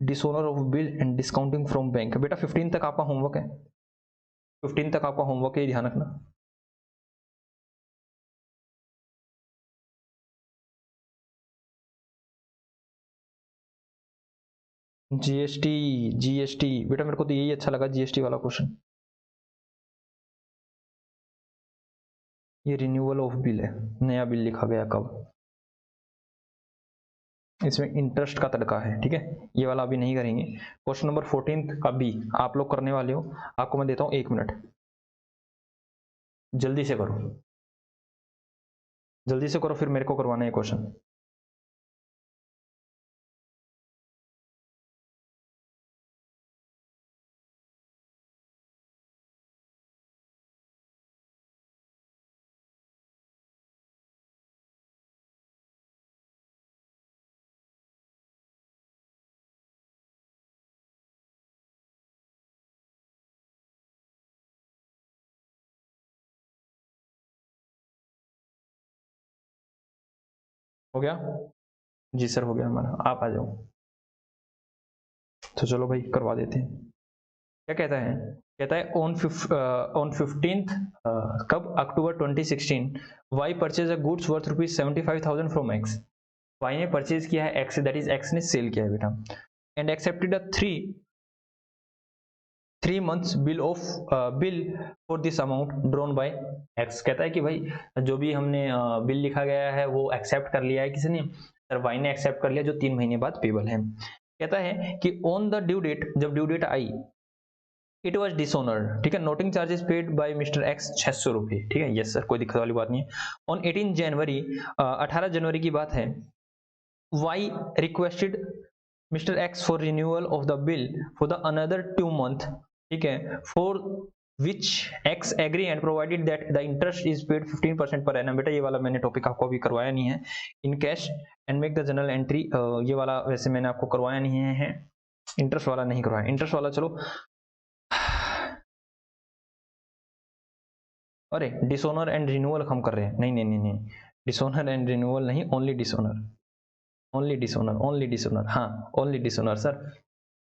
Dishonour of bill and discounting from bank, बेटा 15 तक आपका होमवर्क है, 15 तक आपका होमवर्क है, ध्यान रखना। जीएसटी, जीएसटी बेटा मेरे को तो यही अच्छा लगा, जीएसटी वाला क्वेश्चन। ये रिन्यूअल ऑफ बिल है, नया बिल लिखा गया कब, इसमें इंटरेस्ट का तड़का है, ठीक है। ये वाला अभी नहीं करेंगे। क्वेश्चन नंबर 14 का बी आप लोग करने वाले हो, आपको मैं देता हूं 1 मिनट, जल्दी से करो, जल्दी से करो, फिर मेरे को करवाना है क्वेश्चन। हो गया जी सर, हो गया हमारा, आप आ जाओ। तो चलो भाई करवा देते हैं। क्या कहता है, कहता है ऑन 15th कब, October 2016 Y purchase a goods worth ₹75,000 from X. Y ने परचेज किया है एक्स से, दैट इज एक्स ने सेल किया है बेटा, and accepted a three months bill for this amount drawn by X. कहता है कि भाई जो भी हमने बिल लिखा गया है वो एक्सेप्ट कर लिया है किसने, सर वाई ने एक्सेप्ट कर लिया, जो 3 महीने बाद पेबल है। कहता है कि ऑन द ड्यू डेट, जब ड्यू डेट आई, इट वॉज डिसऑनर्ड, ठीक है, noting charges paid by mister X 600 रुपये, ठीक है यस सर, कोई दिक्कत वाली बात नहीं है। ऑन 18 जनवरी 18 जनवरी की बात है, Y requested mister X for renewal of the bill for the another 2 month, ठीक है, for which X agree and provided that the interest is paid 15% per annum. बेटा ये वाला मैंने टॉपिक आपको अभी करवाया नहीं है, in cash and make the general entry, ये वाला वैसे मैंने आपको करवाया नहीं है, इंटरेस्ट वाला नहीं करवाया, इंटरेस्ट वाला चलो। अरे डिसोनर एंड रिन्यूअल हम कर रहे हैं, नहीं नहीं नहीं नहीं, डिसोनर एंड रिन्यूअल नहीं, ओनली डिसोनर, ओनली डिसोनर, ओनली डिसोनर, हाँ ओनली डिसोनर सर,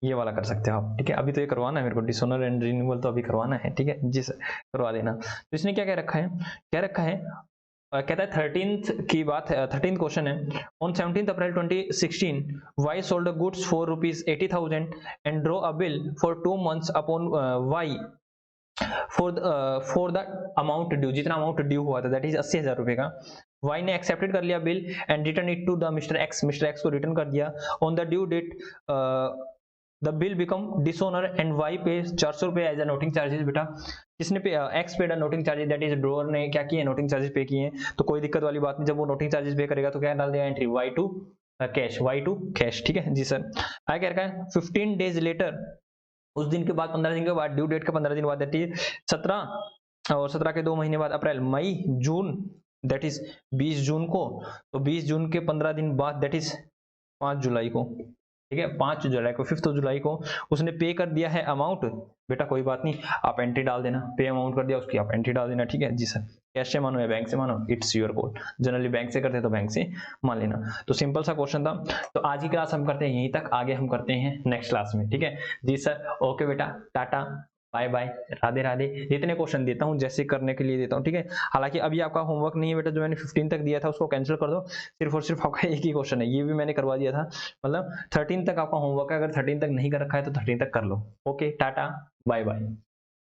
ये वाला कर सकते हो आप, ठीक है। अभी तो ये करवाना है मेरे को, डिसोनर एंड रिन्यूअल तो अभी करवाना है, ठीक है जी सर, करवा देना। तो इसने क्या कह रखा है, क्या रखा है, कहता है 13th की बात है, 13th क्वेश्चन है, on 17th April 2016 Y sold goods for ₹80,000 and draw a bill for 2 months upon Y for the amount due, जितना अमाउंट ड्यू हुआ था दैट इज 80,000 रुपए का। वाई ने एक्सेप्टेड कर लिया bill and return it to the mister X, mister X को return कर दिया। On the due date the bill become dishonour and Y pay 400 रुपए एज अ नोटिंग चार्जेस। बेटा किसने pay, X paid noting charges, that is drawer ने क्या किए, noting charges pay किए हैं। तो कोई दिक्कत वाली बात नहीं, जब वो नोटिंग चार्जेस पे करेगा तो क्या डाल देगा entry, Y to cash, Y to cash, ठीक है जी सर। आगे क्या रखा है, 15 days लेटर, उस दिन के बाद 15 दिन के बाद, ड्यू डेट के 15 दिन बाद, दैट इज 17, और 17 के 2 महीने बाद अप्रैल मई जून, दैट इज 20 जून को। तो 20 जून के 15 दिन बाद दैट इज 5 जुलाई को, ठीक है, 5 जुलाई को, 5 जुलाई को उसने पे कर दिया है अमाउंट। बेटा कोई बात नहीं, आप एंट्री डाल देना, पे अमाउंट कर दिया उसकी, आप एंट्री डाल देना, ठीक है जी सर। कैश से मानो या बैंक से मानो, it's your call. Generally bank से करते हैं तो बैंक से मान लेना। तो सिंपल सा क्वेश्चन था। तो आज की क्लास हम करते हैं यहीं तक, आगे हम करते हैं नेक्स्ट क्लास में, ठीक है जी सर। ओके बेटा, tata bye bye, Radhe Radhe. जितने क्वेश्चन देता हूँ जैसे करने के लिए देता हूँ, ठीक है। हालांकि अभी आपका होमवर्क नहीं है बेटा, जो मैंने 15 तक दिया था उसको कैंसिल कर दो, सिर्फ और सिर्फ आपका एक ही क्वेश्चन है, ये भी मैंने करवा दिया था। मतलब 13 तक आपका होमवर्क है, अगर 13 तक नहीं कर रखा है तो 13 तक कर लो। Okay tata bye bye.